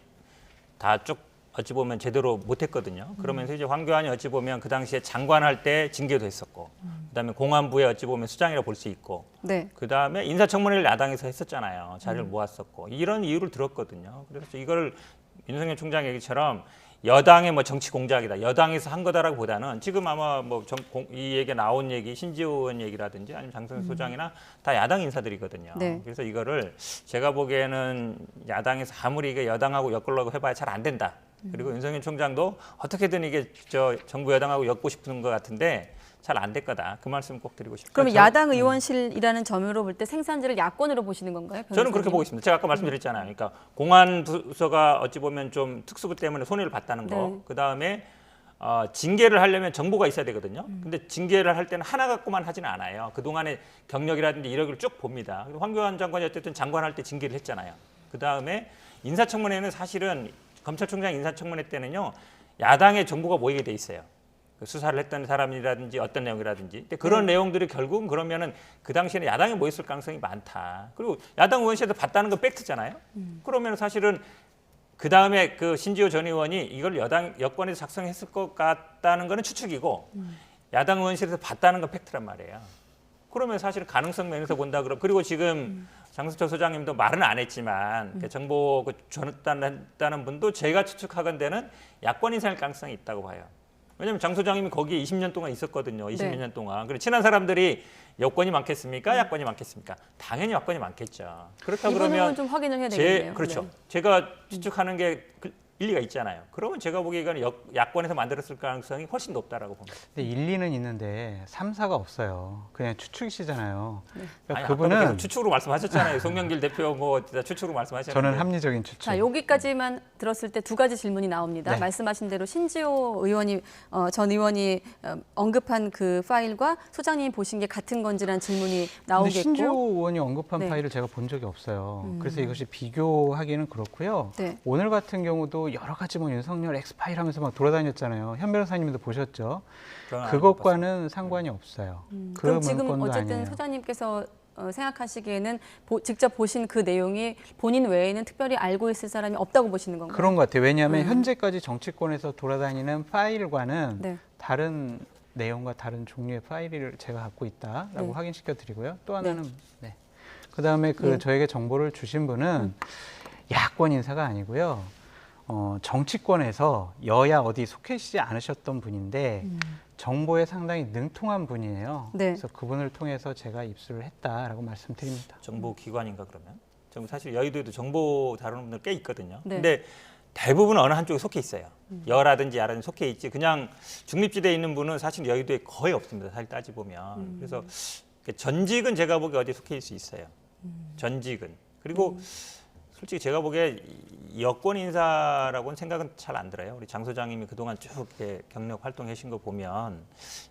다 쭉 어찌 보면 제대로 못했거든요. 그러면서 이제 황교안이 어찌 보면 그 당시에 장관할 때 징계도 했었고, 그다음에 공안부에 어찌 보면 수장이라 볼 수 있고, 네. 그다음에 인사청문회를 야당에서 했었잖아요. 자료를 모았었고 이런 이유를 들었거든요. 그래서 이걸 윤석열 총장 얘기처럼 여당의 뭐 정치 공작이다, 여당에서 한 거다라고 보다는 지금 아마 뭐 이 얘기 나온 얘기 신지호 의원 얘기라든지 아니면 장성철 소장이나 다 야당 인사들이거든요. 네. 그래서 이거를 제가 보기에는 야당에서 아무리 이게 여당하고 엮으려고 해봐야 잘 안 된다. 그리고 윤석열 총장도 어떻게든 이게 정부 여당하고 엮고 싶은 것 같은데 잘 안 될 거다. 그 말씀 꼭 드리고 싶습니다. 그러면 야당 의원실이라는 점으로 볼 때 생산지를 야권으로 보시는 건가요? 변호사님? 저는 그렇게 보고 있습니다. 제가 아까 말씀드렸잖아요. 그러니까 공안 부서가 어찌 보면 좀 특수부 때문에 손해를 봤다는 거. 네. 그다음에 징계를 하려면 정보가 있어야 되거든요. 근데 징계를 할 때는 하나 갖고만 하지는 않아요. 그동안의 경력이라든지 이력을 쭉 봅니다. 황교안 장관이 어쨌든 장관할 때 징계를 했잖아요. 그다음에 인사청문회는 사실은 검찰총장 인사청문회 때는요. 야당의 정보가 모이게 돼 있어요. 수사를 했던 사람이라든지 어떤 내용이라든지. 근데 그런 내용들이 결국은 그러면은 그 당시에는 야당에 모였을 가능성이 많다. 그리고 야당 의원실에서 봤다는 건 팩트잖아요. 그러면 사실은 그 다음에 그 신지호 전 의원이 이걸 여권에서 작성했을 것 같다는 거는 추측이고 야당 의원실에서 봤다는 건 팩트란 말이에요. 그러면 사실 가능성 면에서 본다 그리고 지금 장성철 소장님도 말은 안 했지만 정보 전했다는 분도 제가 추측하건대는 야권 인사일 가능성이 있다고 봐요. 왜냐하면 장 소장님이 거기에 20년 동안 있었거든요. 20몇 년 동안. 그리고 친한 사람들이 여권이 많겠습니까? 야권이 많겠습니까? 당연히 야권이 많겠죠. 그렇다 그러면 좀 확인을 해야 되겠네요. 그렇죠. 네. 제가 추측하는 게 일리가 있잖아요. 그러면 제가 보기에는 야권에서 만들었을 가능성이 훨씬 높다라고 봅니다. 근데 일리는 있는데 3, 4가 없어요. 그냥 추측이시잖아요. 네. 그러니까 아니, 그분은 추측으로 말씀하셨잖아요. 송영길 대표 뭐 추측으로 말씀하셨는데. 저는 합리적인 추측. 자, 여기까지만 들었을 때 두 가지 질문이 나옵니다. 네. 말씀하신 대로 신지호 의원이 전 의원이 언급한 그 파일과 소장님이 보신 게 같은 건지라는 질문이 나오겠고. 신지호 의원이 언급한 네. 파일을 제가 본 적이 없어요. 그래서 이것이 비교하기는 그렇고요. 네. 오늘 같은 경우도 여러 가지 뭐 윤석열 엑스파일 하면서 막 돌아다녔잖아요. 현 변호사님도 보셨죠. 그것과는 상관이 없어요. 그 그럼 지금 문건도 어쨌든 아니에요. 소장님께서 생각하시기에는 직접 보신 그 내용이 본인 외에는 특별히 알고 있을 사람이 없다고 보시는 건가요? 그런 것 같아요. 왜냐하면 현재까지 정치권에서 돌아다니는 파일과는 네. 다른 내용과 다른 종류의 파일을 제가 갖고 있다라고 네. 확인시켜 드리고요. 또 하나는 그다음에 저에게 정보를 주신 분은 야권 인사가 아니고요. 정치권에서 여야 어디 속해 있지 않으셨던 분인데 정보에 상당히 능통한 분이에요. 네. 그래서 그분을 통해서 제가 입수를 했다라고 말씀드립니다. 정보기관인가 그러면? 사실 여의도에도 정보 다루는 분들 꽤 있거든요. 네. 근데 대부분 어느 한쪽에 속해 있어요. 여라든지 야라든지 속해 있지. 그냥 중립지대에 있는 분은 사실 여의도에 거의 없습니다. 사실 따지보면. 그래서 전직은 제가 보기에 어디에 속해 있을 수 있어요. 전직은. 그리고 솔직히 제가 보기에 여권 인사라고는 생각은 잘 안 들어요. 우리 장 소장님이 그동안 쭉 이렇게 경력 활동하신 거 보면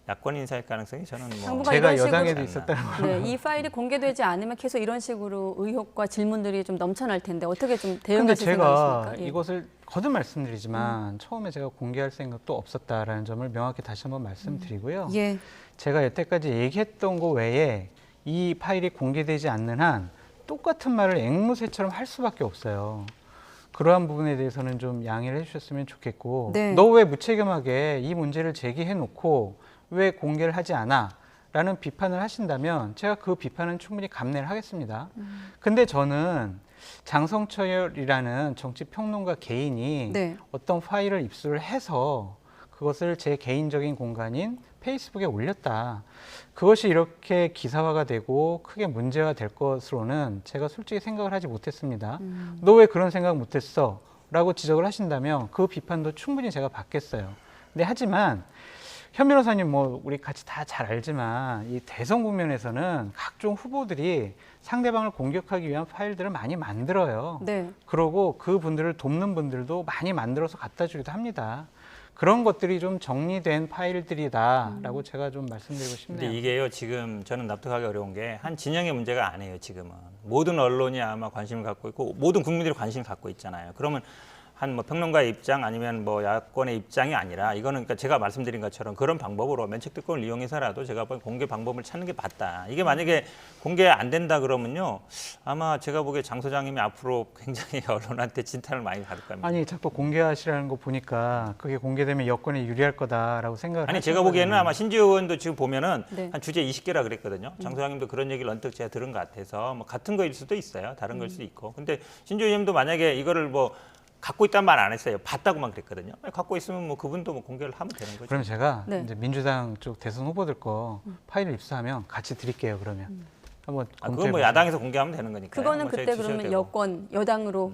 야권 인사일 가능성이 저는 뭐 제가 여당에도 있었다는 거. 네, 이 파일이 공개되지 않으면 계속 이런 식으로 의혹과 질문들이 좀 넘쳐날 텐데 어떻게 좀 근데 대응하실 제가 생각이십니까? 예. 이것을 거듭 말씀드리지만 처음에 제가 공개할 생각도 없었다라는 점을 명확히 다시 한번 말씀드리고요. 예. 제가 여태까지 얘기했던 거 외에 이 파일이 공개되지 않는 한 똑같은 말을 앵무새처럼 할 수밖에 없어요. 그러한 부분에 대해서는 좀 양해를 해주셨으면 좋겠고 네. 너 왜 무책임하게 이 문제를 제기해놓고 왜 공개를 하지 않아? 라는 비판을 하신다면 제가 그 비판은 충분히 감내를 하겠습니다. 근데 저는 장성철이라는 정치평론가 개인이 네. 어떤 파일을 입수를 해서 그것을 제 개인적인 공간인 페이스북에 올렸다. 그것이 이렇게 기사화가 되고 크게 문제가 될 것으로는 제가 솔직히 생각을 하지 못했습니다. 너 왜 그런 생각 못했어? 라고 지적을 하신다면 그 비판도 충분히 제가 받겠어요. 근데 하지만 현 변호사님 뭐 우리 같이 다 잘 알지만 이 대선 국면에서는 각종 후보들이 상대방을 공격하기 위한 파일들을 많이 만들어요. 네. 그러고 그 분들을 돕는 분들도 많이 만들어서 갖다 주기도 합니다. 그런 것들이 좀 정리된 파일들이다라고 제가 좀 말씀드리고 싶네요. 근데 이게요, 지금 저는 납득하기 어려운 게 한 진영의 문제가 아니에요, 지금은. 모든 언론이 아마 관심을 갖고 있고 모든 국민들이 관심을 갖고 있잖아요. 그러면 한 뭐 평론가의 입장 아니면 뭐 야권의 입장이 아니라 이거는 그러니까 제가 말씀드린 것처럼 그런 방법으로 면책특권을 이용해서라도 제가 보기엔 공개 방법을 찾는 게 맞다. 이게 만약에 공개 안 된다 그러면요, 아마 제가 보기에 장 소장님이 앞으로 굉장히 언론한테 진탄을 많이 받을 겁니다. 아니 자꾸 공개하시라는 거 보니까 그게 공개되면 여권에 유리할 거다라고 생각을 아니 제가 보기에는 아마 신지혜 의원도 지금 보면은 네. 한 주제 20개라 그랬거든요. 장 소장님도 그런 얘기를 언뜻 제가 들은 것 같아서 뭐 같은 거일 수도 있어요. 다른 거일 수도 있고. 근데 신지혜 의원도 만약에 이거를 뭐 갖고 있다는 말 안 했어요. 봤다고만 그랬거든요. 갖고 있으면 뭐 그분도 뭐 공개를 하면 되는 거죠. 그럼 제가 네. 이제 민주당 쪽 대선 후보들 거 파일을 입수하면 같이 드릴게요. 그러면 한번 그건 뭐 야당에서 공개하면 되는 거니까. 그거는 그때 그러면 여권 여당으로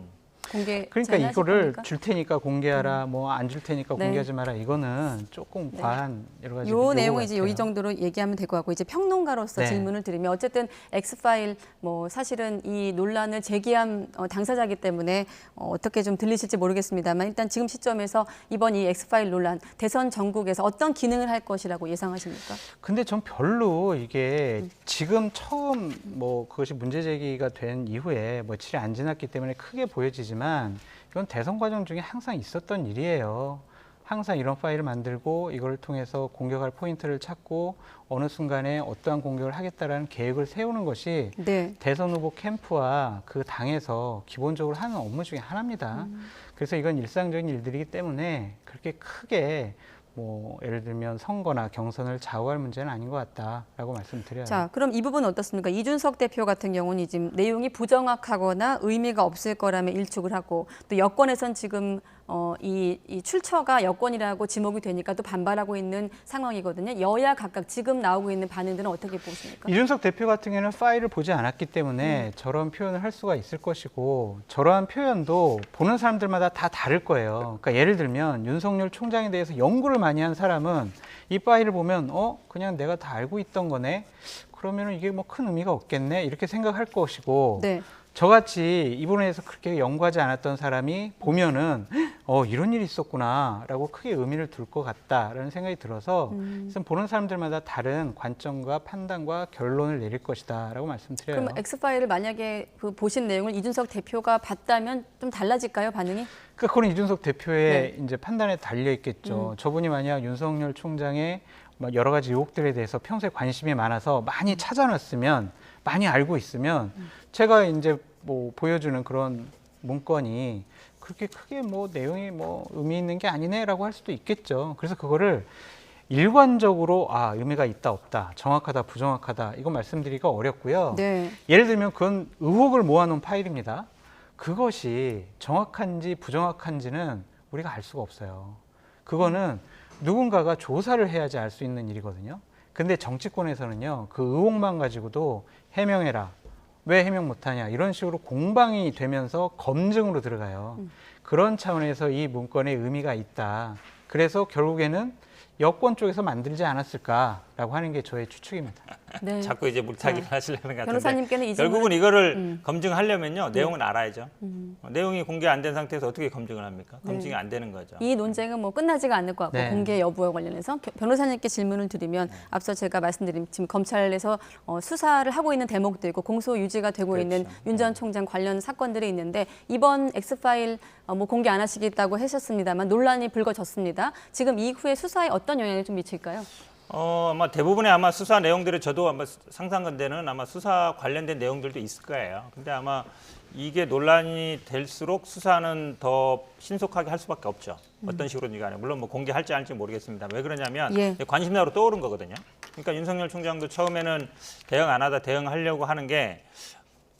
공개 그러니까 제안하실 이거를 겁니까? 줄 테니까 공개하라, 뭐 안 줄 테니까 네. 공개하지 마라. 이거는 조금 네. 과한 여러 가지. 요 요구 내용은 이제 같아요. 이 정도로 얘기하면 될 것 같고 이제 평론가로서 네. 질문을 드리면 어쨌든 엑스파일 뭐 사실은 이 논란을 제기한 당사자이기 때문에 어떻게 좀 들리실지 모르겠습니다만 일단 지금 시점에서 이번 이 엑스파일 논란 대선 전국에서 어떤 기능을 할 것이라고 예상하십니까? 근데 전 별로 이게 지금 처음 뭐 그것이 문제 제기가 된 이후에 며칠이 안 지났기 때문에 크게 보여지지만 이건 대선 과정 중에 항상 있었던 일이에요. 항상 이런 파일을 만들고 이걸 통해서 공격할 포인트를 찾고 어느 순간에 어떠한 공격을 하겠다라는 계획을 세우는 것이 네. 대선 후보 캠프와 그 당에서 기본적으로 하는 업무 중에 하나입니다. 그래서 이건 일상적인 일들이기 때문에 그렇게 크게 뭐 예를 들면 선거나 경선을 좌우할 문제는 아닌 것 같다라고 말씀드려요. 자, 그럼 이 부분은 어떻습니까? 이준석 대표 같은 경우는 지금 내용이 부정확하거나 의미가 없을 거라며 일축을 하고 또 여권에선 지금 이 출처가 여권이라고 지목이 되니까 또 반발하고 있는 상황이거든요. 여야 각각 지금 나오고 있는 반응들은 어떻게 보십니까? 이준석 대표 같은 경우는 파일을 보지 않았기 때문에 저런 표현을 할 수가 있을 것이고 저러한 표현도 보는 사람들마다 다 다를 거예요. 그러니까 예를 들면 윤석열 총장에 대해서 연구를 많이 한 사람은 이 파일을 보면 그냥 내가 다 알고 있던 거네. 그러면 이게 뭐 큰 의미가 없겠네. 이렇게 생각할 것이고 네. 저같이 이 부분에서 그렇게 연구하지 않았던 사람이 보면은 이런 일이 있었구나라고 크게 의미를 둘 것 같다라는 생각이 들어서 보는 사람들마다 다른 관점과 판단과 결론을 내릴 것이다라고 말씀드려요. 그럼 엑스파일을 만약에 그 보신 내용을 이준석 대표가 봤다면 좀 달라질까요, 반응이? 그건 이준석 대표의 네. 이제 판단에 달려 있겠죠. 저분이 만약 윤석열 총장의 여러 가지 의혹들에 대해서 평소에 관심이 많아서 많이 찾아놨으면, 많이 알고 있으면 제가 이제 뭐 보여주는 그런 문건이 그렇게 크게 뭐 내용이 뭐 의미 있는 게 아니네라고 할 수도 있겠죠. 그래서 그거를 일관적으로 의미가 있다 없다, 정확하다 부정확하다 이거 말씀드리기가 어렵고요. 네. 예를 들면 그건 의혹을 모아놓은 파일입니다. 그것이 정확한지 부정확한지는 우리가 알 수가 없어요. 그거는 누군가가 조사를 해야지 알 수 있는 일이거든요. 근데 정치권에서는요, 그 의혹만 가지고도 해명해라, 왜 해명 못하냐 이런 식으로 공방이 되면서 검증으로 들어가요. 그런 차원에서 이 문건에 의미가 있다. 그래서 결국에는 여권 쪽에서 만들지 않았을까라고 하는 게 저의 추측입니다. 네. 자꾸 이제 물타기를 하시려는 것 같은데 변호사님께는 이 결국은 질문을- 이거를 검증하려면요 내용은 알아야죠. 내용이 공개 안 된 상태에서 어떻게 검증을 합니까? 검증이 안 되는 거죠. 이 논쟁은 뭐 끝나지가 않을 것 같고 네. 공개 여부와 관련해서 변호사님께 질문을 드리면 앞서 제가 말씀드린 지금 검찰에서 수사를 하고 있는 대목도 있고 공소 유지가 되고 있는 윤 전 총장 관련 사건들이 있는데 이번 엑스파일 뭐 공개 안 하시겠다고 하셨습니다만 논란이 불거졌습니다. 지금 이후에 수사에 어떤 영향을 좀 미칠까요? 아마 대부분의 아마 수사 내용들을 저도 아마 상상한 데는 아마 수사 관련된 내용들도 있을 거예요. 근데 아마 이게 논란이 될수록 수사는 더 신속하게 할 수밖에 없죠. 어떤 식으로든 간에. 물론 뭐 공개할지 안 할지 모르겠습니다. 왜 그러냐면 예. 관심사로 떠오른 거거든요. 그러니까 윤석열 총장도 처음에는 대응 안 하다 대응하려고 하는 게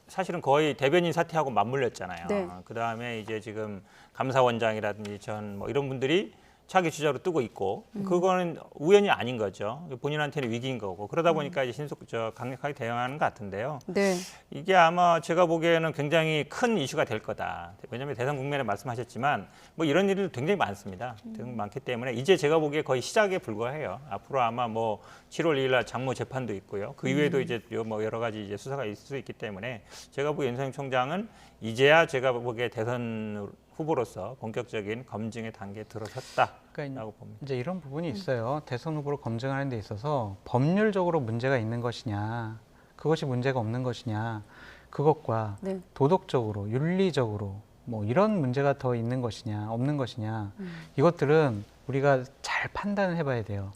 사실은 거의 대변인 사퇴하고 맞물렸잖아요. 네. 그다음에 이제 지금 감사원장이라든지 전 뭐 이런 분들이 차기 주자로 뜨고 있고 그거는 우연이 아닌 거죠. 본인한테는 위기인 거고 그러다 보니까 이제 강력하게 대응하는 것 같은데요. 네. 이게 아마 제가 보기에는 굉장히 큰 이슈가 될 거다. 왜냐하면 대선 국면에 말씀하셨지만 뭐 이런 일이 굉장히 많습니다. 많기 때문에 이제 제가 보기에 거의 시작에 불과해요. 앞으로 아마 뭐 7월 2일 날 장모 재판도 있고요. 그 이외에도 이제 뭐 여러 가지 이제 수사가 있을 수 있기 때문에 제가 보기에 윤석열 총장은 이제야 제가 보기에 대선 후보로서 본격적인 검증의 단계에 들어섰다라고 봅니다. 이제 이런 부분이 있어요. 대선 후보를 검증하는 데 있어서 법률적으로 문제가 있는 것이냐, 그것이 문제가 없는 것이냐, 그것과 네. 도덕적으로, 윤리적으로 뭐 이런 문제가 더 있는 것이냐, 없는 것이냐, 이것들은 우리가 잘 판단을 해봐야 돼요.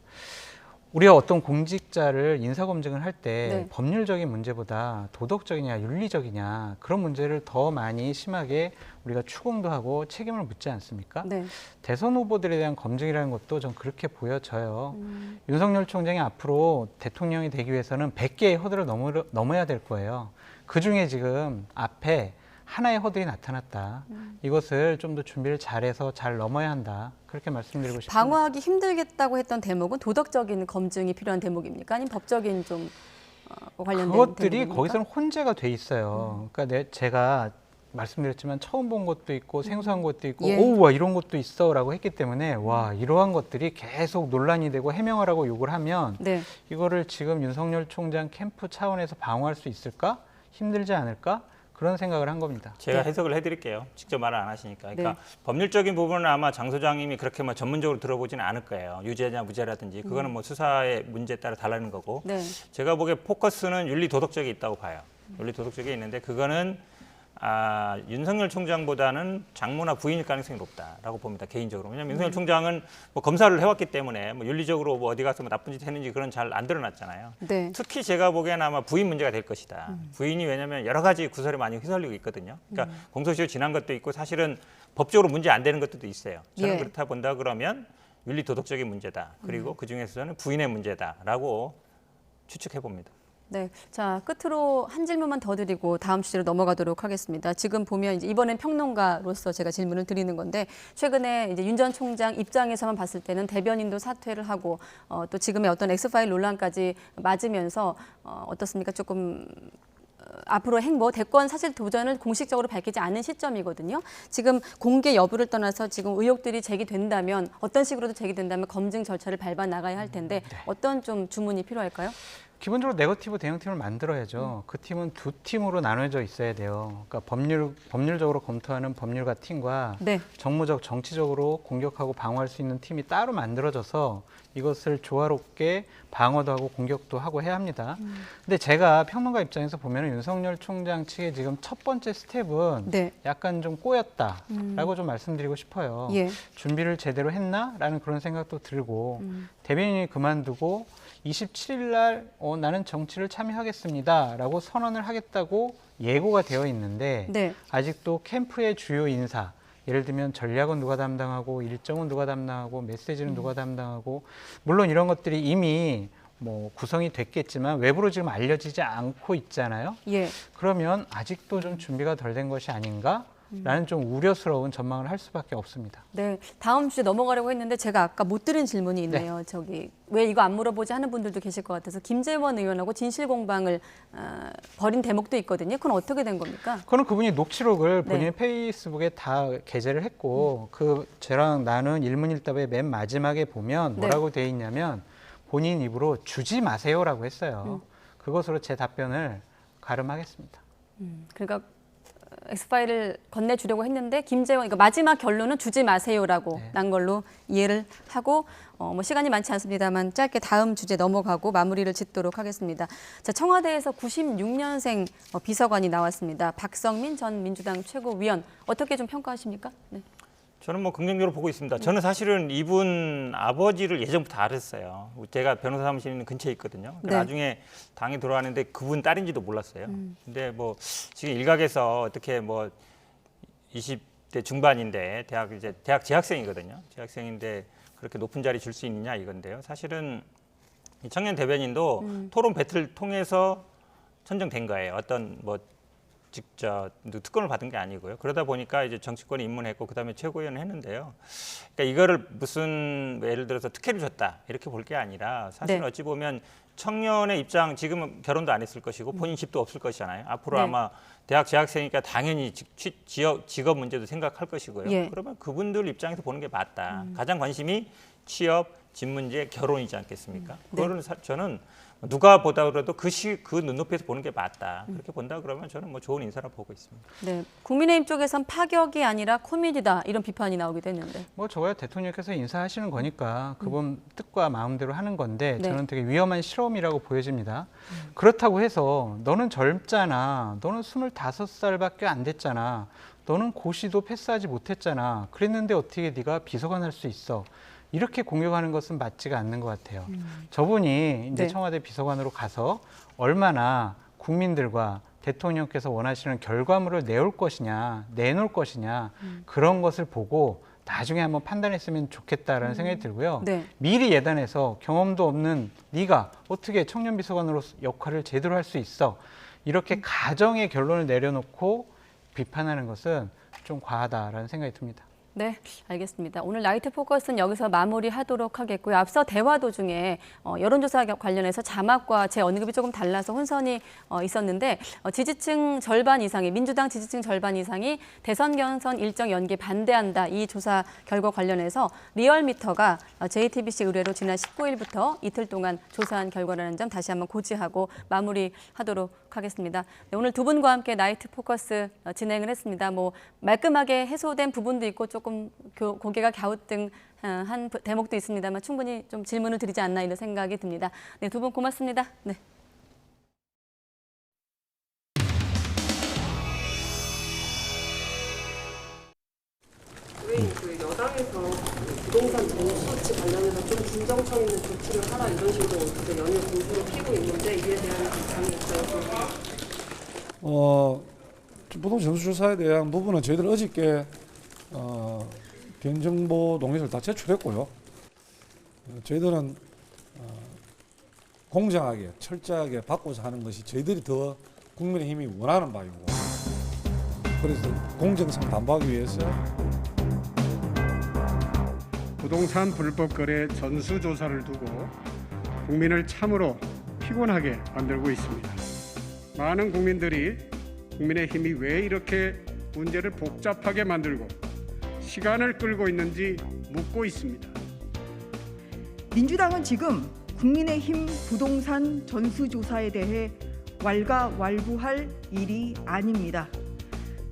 우리가 어떤 공직자를 인사검증을 할 때 네. 법률적인 문제보다 도덕적이냐 윤리적이냐 그런 문제를 더 많이 심하게 우리가 추궁도 하고 책임을 묻지 않습니까? 네. 대선 후보들에 대한 검증이라는 것도 전 그렇게 보여져요. 윤석열 총장이 앞으로 대통령이 되기 위해서는 100개의 허들을 넘어야 될 거예요. 그중에 지금 앞에 하나의 허들이 나타났다. 이것을 좀 더 준비를 잘해서 잘 넘어야 한다. 그렇게 말씀드리고 싶습니다. 방어하기 힘들겠다고 했던 대목은 도덕적인 검증이 필요한 대목입니까? 아니면 법적인 좀 관련된 그것들이 대목입니까? 거기서는 혼재가 돼 있어요. 그러니까 제가 말씀드렸지만 처음 본 것도 있고 생소한 것도 있고 예. 오우 와 이런 것도 있어라고 했기 때문에 와 이러한 것들이 계속 논란이 되고 해명하라고 요구를 하면 네. 이거를 지금 윤석열 총장 캠프 차원에서 방어할 수 있을까? 힘들지 않을까? 그런 생각을 한 겁니다. 제가 해석을 해드릴게요. 직접 말을 안 하시니까. 그러니까 법률적인 부분은 아마 장 소장님이 그렇게 뭐 전문적으로 들어보지는 않을 거예요. 유죄냐 무죄라든지 그거는 뭐 수사의 문제에 따라 달라는 거고. 네. 제가 보기에 포커스는 윤리 도덕적이 있다고 봐요. 윤리 도덕적이 있는데 그거는 윤석열 총장보다는 장모나 부인일 가능성이 높다라고 봅니다. 개인적으로. 왜냐하면 윤석열 총장은 뭐 검사를 해왔기 때문에 뭐 윤리적으로 뭐 어디 가서 뭐 나쁜 짓 했는지 그런 잘 안 드러났잖아요. 네. 특히 제가 보기에는 아마 부인 문제가 될 것이다. 부인이 왜냐하면 여러 가지 구설에 많이 휘말리고 있거든요. 그러니까 공소시효 지난 것도 있고 사실은 법적으로 문제 안 되는 것들도 있어요. 저는 예. 그렇다 본다 그러면 윤리 도덕적인 문제다. 그리고 그 중에서는 부인의 문제다라고 추측해 봅니다. 네, 자 끝으로 한 질문만 더 드리고 다음 주제로 넘어가도록 하겠습니다. 지금 보면 이제 이번엔 평론가로서 제가 질문을 드리는 건데 최근에 이제 윤 전 총장 입장에서만 봤을 때는 대변인도 사퇴를 하고 또 지금의 어떤 엑스파일 논란까지 맞으면서 어떻습니까? 조금 앞으로 대권 사실 도전을 공식적으로 밝히지 않은 시점이거든요. 지금 공개 여부를 떠나서 지금 의혹들이 제기된다면 어떤 식으로도 제기된다면 검증 절차를 밟아 나가야 할 텐데 어떤 좀 주문이 필요할까요? 기본적으로 네거티브 대응팀을 만들어야죠. 그 팀은 두 팀으로 나눠져 있어야 돼요. 그러니까 법률적으로 검토하는 법률가 팀과 네. 정무적, 정치적으로 공격하고 방어할 수 있는 팀이 따로 만들어져서 이것을 조화롭게 방어도 하고 공격도 하고 해야 합니다. 근데 제가 평론가 입장에서 보면 윤석열 총장 측의 지금 첫 번째 스텝은 네. 약간 좀 꼬였다라고 좀 말씀드리고 싶어요. 예. 준비를 제대로 했나라는 그런 생각도 들고 대변인이 그만두고 27일 날 나는 정치를 참여하겠습니다라고 선언을 하겠다고 예고가 되어 있는데 네. 아직도 캠프의 주요 인사 예를 들면 전략은 누가 담당하고 일정은 누가 담당하고 메시지는 누가 담당하고 물론 이런 것들이 이미 뭐 구성이 됐겠지만 외부로 지금 알려지지 않고 있잖아요. 예. 그러면 아직도 좀 준비가 덜 된 것이 아닌가? 라는 좀 우려스러운 전망을 할 수밖에 없습니다. 네, 다음 주제 넘어가려고 했는데 제가 아까 못 들은 질문이 있네요. 네. 저기 왜 이거 안 물어보지 하는 분들도 계실 것 같아서 김재원 의원하고 진실 공방을 벌인 대목도 있거든요. 그건 어떻게 된 겁니까? 그건 그분이 녹취록을 본인의 네. 페이스북에 다 게재를 했고 저랑 나눈 일문일답의 맨 마지막에 보면 뭐라고 돼 있냐면 본인 입으로 주지 마세요라고 했어요. 그것으로 제 답변을 가름하겠습니다. 그러니까 엑스파일을 건네주려고 했는데 김재원 그러니까 마지막 결론은 주지 마세요라고 난 걸로 이해를 하고 뭐 시간이 많지 않습니다만 짧게 다음 주제 넘어가고 마무리를 짓도록 하겠습니다. 자, 청와대에서 96년생 비서관이 나왔습니다. 박성민 전 민주당 최고위원 어떻게 좀 평가하십니까? 네. 저는 뭐 긍정적으로 보고 있습니다. 저는 사실은 이분 아버지를 예전부터 알았어요. 제가 변호사 사무실 있는 근처에 있거든요. 네. 나중에 당에 들어왔는데 그분 딸인지도 몰랐어요. 근데 뭐 지금 일각에서 어떻게 뭐 20대 중반인데 대학 재학생이거든요. 재학생인데 그렇게 높은 자리 줄 수 있느냐 이건데요. 사실은 이 청년 대변인도 토론 배틀을 통해서 선정된 거예요. 어떤 뭐 특권을 받은 게 아니고요. 그러다 보니까 이제 정치권에 입문했고 그다음에 최고위원을 했는데요. 그러니까 이거를 무슨 예를 들어서 특혜를 줬다 이렇게 볼 게 아니라 사실 네. 어찌 보면 청년의 입장 지금은 결혼도 안 했을 것이고 본인 집도 없을 것이잖아요. 앞으로 네. 아마 대학 재학생이니까 당연히 직업 문제도 생각할 것이고요. 예. 그러면 그분들 입장에서 보는 게 맞다. 가장 관심이 취업, 집 문제, 결혼이지 않겠습니까? 네. 그거는 저는 누가 보다 그래도 그 눈높이에서 보는 게 맞다. 그렇게 본다 그러면 저는 뭐 좋은 인사라 보고 있습니다. 네, 국민의힘 쪽에선 파격이 아니라 코미디다 이런 비판이 나오기도 했는데. 뭐 저야 대통령께서 인사하시는 거니까 그분 뜻과 마음대로 하는 건데 네. 저는 되게 위험한 실험이라고 보여집니다. 그렇다고 해서 너는 젊잖아. 너는 25살밖에 안 됐잖아. 너는 고시도 패스하지 못했잖아. 그랬는데 어떻게 네가 비서관 할 수 있어. 이렇게 공격하는 것은 맞지가 않는 것 같아요. 저분이 이제 네. 청와대 비서관으로 가서 얼마나 국민들과 대통령께서 원하시는 결과물을 내놓을 것이냐 그런 것을 보고 나중에 한번 판단했으면 좋겠다라는 생각이 들고요. 네. 미리 예단해서 경험도 없는 네가 어떻게 청년 비서관으로 역할을 제대로 할 수 있어. 이렇게 가정의 결론을 내려놓고 비판하는 것은 좀 과하다라는 생각이 듭니다. 네, 알겠습니다. 오늘 나이트 포커스는 여기서 마무리하도록 하겠고요. 앞서 대화 도중에 여론조사 관련해서 자막과 제 언급이 조금 달라서 혼선이 있었는데 지지층 절반 이상이 민주당 지지층 절반 이상이 대선 경선 일정 연기에 반대한다. 이 조사 결과 관련해서 리얼미터가 JTBC 의뢰로 지난 19일부터 이틀 동안 조사한 결과라는 점 다시 한번 고지하고 마무리하도록 하겠습니다. 네, 오늘 두 분과 함께 나이트 포커스 진행을 했습니다. 뭐 말끔하게 해소된 부분도 있고 조금 고개가 갸우뚱한 대목도 있습니다만 충분히 좀 질문을 드리지 않나 이런 생각이 듭니다. 네, 두 분 고맙습니다. 네. 왜 그 여당에서 부동산 정수치 관련해서 좀 진정성 있는 조치를 하라 이런 식으로 연일 공수를 피고 있는데 이에 대한 입장이 있어요? 부동산 정수조사에 대한 부분은 저희들 어저께 개인정보 동의서를 다 제출했고요. 저희들은 공정하게 철저하게 받고자 하는 것이 저희들이 더 국민의힘이 원하는 바이고, 그래서 공정성 담보하기 위해서 부동산 불법 거래 전수조사를 두고 국민을 참으로 피곤하게 만들고 있습니다. 많은 국민들이 국민의힘이 왜 이렇게 문제를 복잡하게 만들고 시간을 끌고 있는지 묻고 있습니다. 민주당은 지금 국민의힘 부동산 전수조사에 대해 왈가왈부할 일이 아닙니다.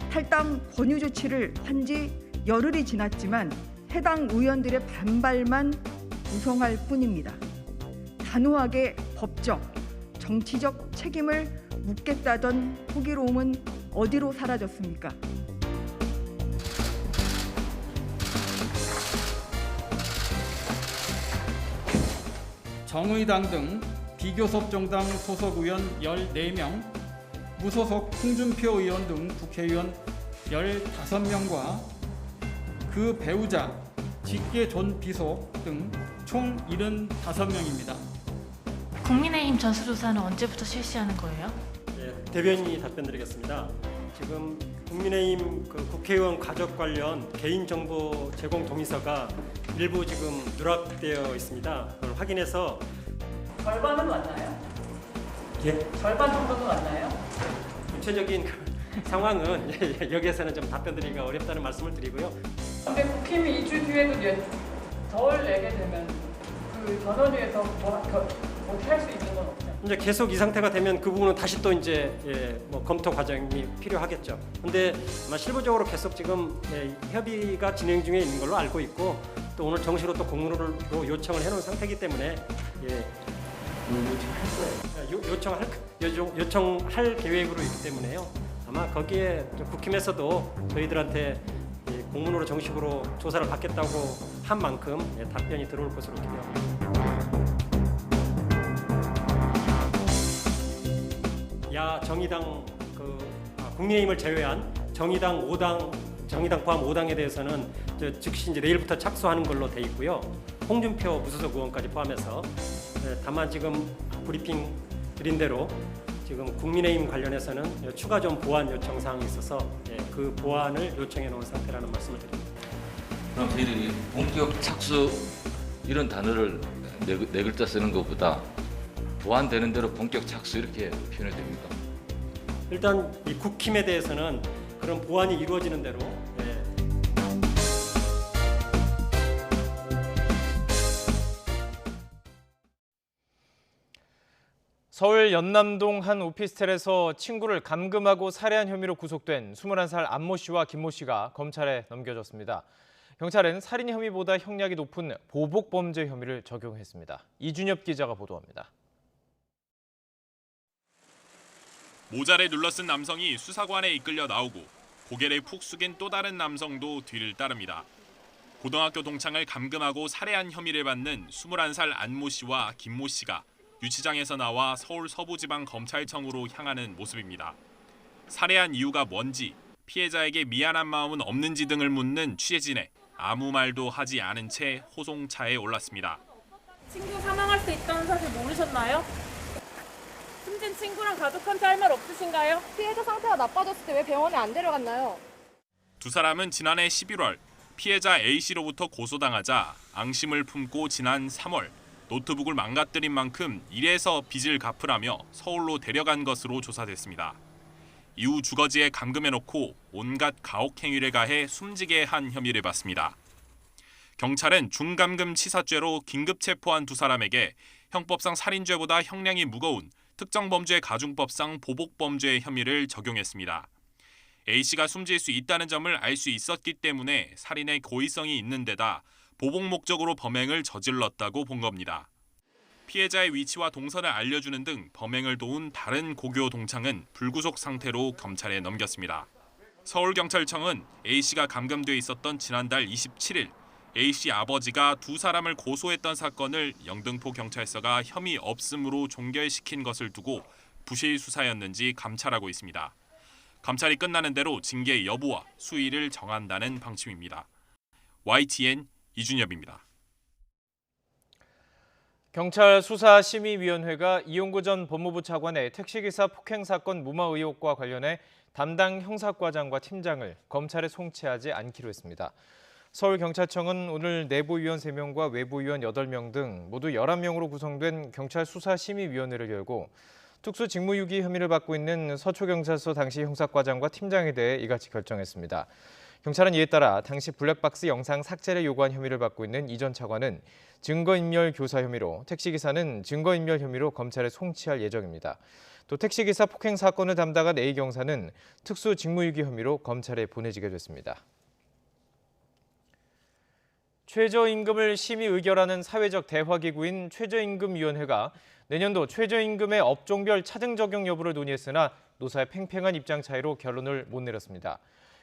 탈당 권유 조치를 한 지 열흘이 지났지만 해당 의원들의 반발만 무성할 뿐입니다. 단호하게 법적, 정치적 책임을 묻겠다던 호기로움은 어디로 사라졌습니까? 정의당 등 비교섭 정당 소속 의원 14명, 무소속 홍준표 의원 등 국회의원 15명과 그 배우자, 직계 존 비속 등 총 75명입니다. 국민의힘 전수조사는 언제부터 실시하는 거예요? 네, 대변인이 답변드리겠습니다. 지금 국민의힘 국회의원 가족 관련 개인정보 제공 동의서가 일부 지금 누락되어 있습니다. 그걸 확인해서 절반은 왔나요? 예? 절반 정도는 왔나요? 구체적인 상황은 여기에서는 좀 답변드리기가 어렵다는 말씀을 드리고요. 근데 국힘이 2주 뒤에도 덜 내게 되면 그 전원위에서 어떻게 할 수 있는 건 없죠? 이제 계속 이 상태가 되면 그 부분은 다시 또 이제 검토 과정이 필요하겠죠. 근데 아마 실무적으로 계속 지금 협의가 진행 중에 있는 걸로 알고 있고, 또 오늘 정시로 또 공문으로 요청을 해놓은 상태이기 때문에 요청할 계획으로 있기 때문에요. 아마 거기에 국힘에서도 저희들한테 공문으로 정식으로 조사를 받겠다고 한 만큼 답변이 들어올 것으로 기대합니다. 야 정의당 국민의힘을 제외한 정의당 포함 5당에 대해서는 즉시 이제 내일부터 착수하는 걸로 돼 있고요. 홍준표 무소속 의원까지 포함해서 다만 지금 브리핑 드린 대로 지금 국민의힘 관련해서는 추가 좀 보완 요청 사항이 있어서 그 보완을 요청해 놓은 상태라는 말씀을 드립니다. 그럼 저희들이 본격 착수 이런 단어를 네 글자 쓰는 것보다 보완되는 대로 본격 착수 이렇게 표현해도 됩니까? 일단 이 국힘에 대해서는 그런 보완이 이루어지는 대로 서울 연남동 한 오피스텔에서 친구를 감금하고 살해한 혐의로 구속된 21살 안모 씨와 김모 씨가 검찰에 넘겨졌습니다. 경찰은 살인 혐의보다 형량이 높은 보복 범죄 혐의를 적용했습니다. 이준엽 기자가 보도합니다. 모자를 눌러쓴 남성이 수사관에 이끌려 나오고 고개를 푹 숙인 또 다른 남성도 뒤를 따릅니다. 고등학교 동창을 감금하고 살해한 혐의를 받는 21살 안모 씨와 김모 씨가 유치장에서 나와 서울 서부지방검찰청으로 향하는 모습입니다. 살해한 이유가 뭔지, 피해자에게 미안한 마음은 없는지 등을 묻는 취재진에 아무 말도 하지 않은 채 호송차에 올랐습니다. 친구 사망할 수 있다는 사실 모르셨나요? 숨진 친구랑 가족한테 할 말 없으신가요? 피해자 상태가 나빠졌을 때 왜 병원에 안 데려갔나요? 두 사람은 지난해 11월 피해자 A씨로부터 고소당하자 앙심을 품고 지난 3월 노트북을 망가뜨린 만큼 일해서 빚을 갚으라며 서울로 데려간 것으로 조사됐습니다. 이후 주거지에 감금해놓고 온갖 가혹 행위를 가해 숨지게 한 혐의를 받습니다. 경찰은 중감금치사죄로 긴급 체포한 두 사람에게 형법상 살인죄보다 형량이 무거운 특정범죄 가중법상 보복범죄의 혐의를 적용했습니다. A씨가 숨질 수 있다는 점을 알 수 있었기 때문에 살인의 고의성이 있는 데다 보복 목적으로 범행을 저질렀다고 본 겁니다. 피해자의 위치와 동선을 알려주는 등 범행을 도운 다른 고교 동창은 불구속 상태로 검찰에 넘겼습니다. 서울경찰청은 A씨가 감금돼 있었던 지난달 27일 A씨 아버지가 두 사람을 고소했던 사건을 영등포 경찰서가 혐의 없음으로 종결시킨 것을 두고 부실 수사였는지 감찰하고 있습니다. 감찰이 끝나는 대로 징계 여부와 수위를 정한다는 방침입니다. YTN 이준엽입니다. 경찰 수사심의위원회가 이용구 전 법무부 차관의 택시기사 폭행 사건 무마 의혹과 관련해 담당 형사과장과 팀장을 검찰에 송치하지 않기로 했습니다. 서울경찰청은 오늘 내부위원 3명과 외부위원 8명 등 모두 11명으로 구성된 경찰 수사심의위원회를 열고 특수직무유기 혐의를 받고 있는 서초경찰서 당시 형사과장과 팀장에 대해 이같이 결정했습니다. 경찰은 이에 따라 당시 블랙박스 영상 삭제를 요구한 혐의를 받고 있는 이 전 차관은 증거인멸 교사 혐의로, 택시기사는 증거인멸 혐의로 검찰에 송치할 예정입니다. 또 택시기사 폭행 사건을 담당한 A 경사는 특수직무유기 혐의로 검찰에 보내지게 됐습니다. 최저임금을 심의 의결하는 사회적 대화기구인 최저임금위원회가 내년도 최저임금의 업종별 차등 적용 여부를 논의했으나 노사의 팽팽한 입장 차이로 결론을 못 내렸습니다.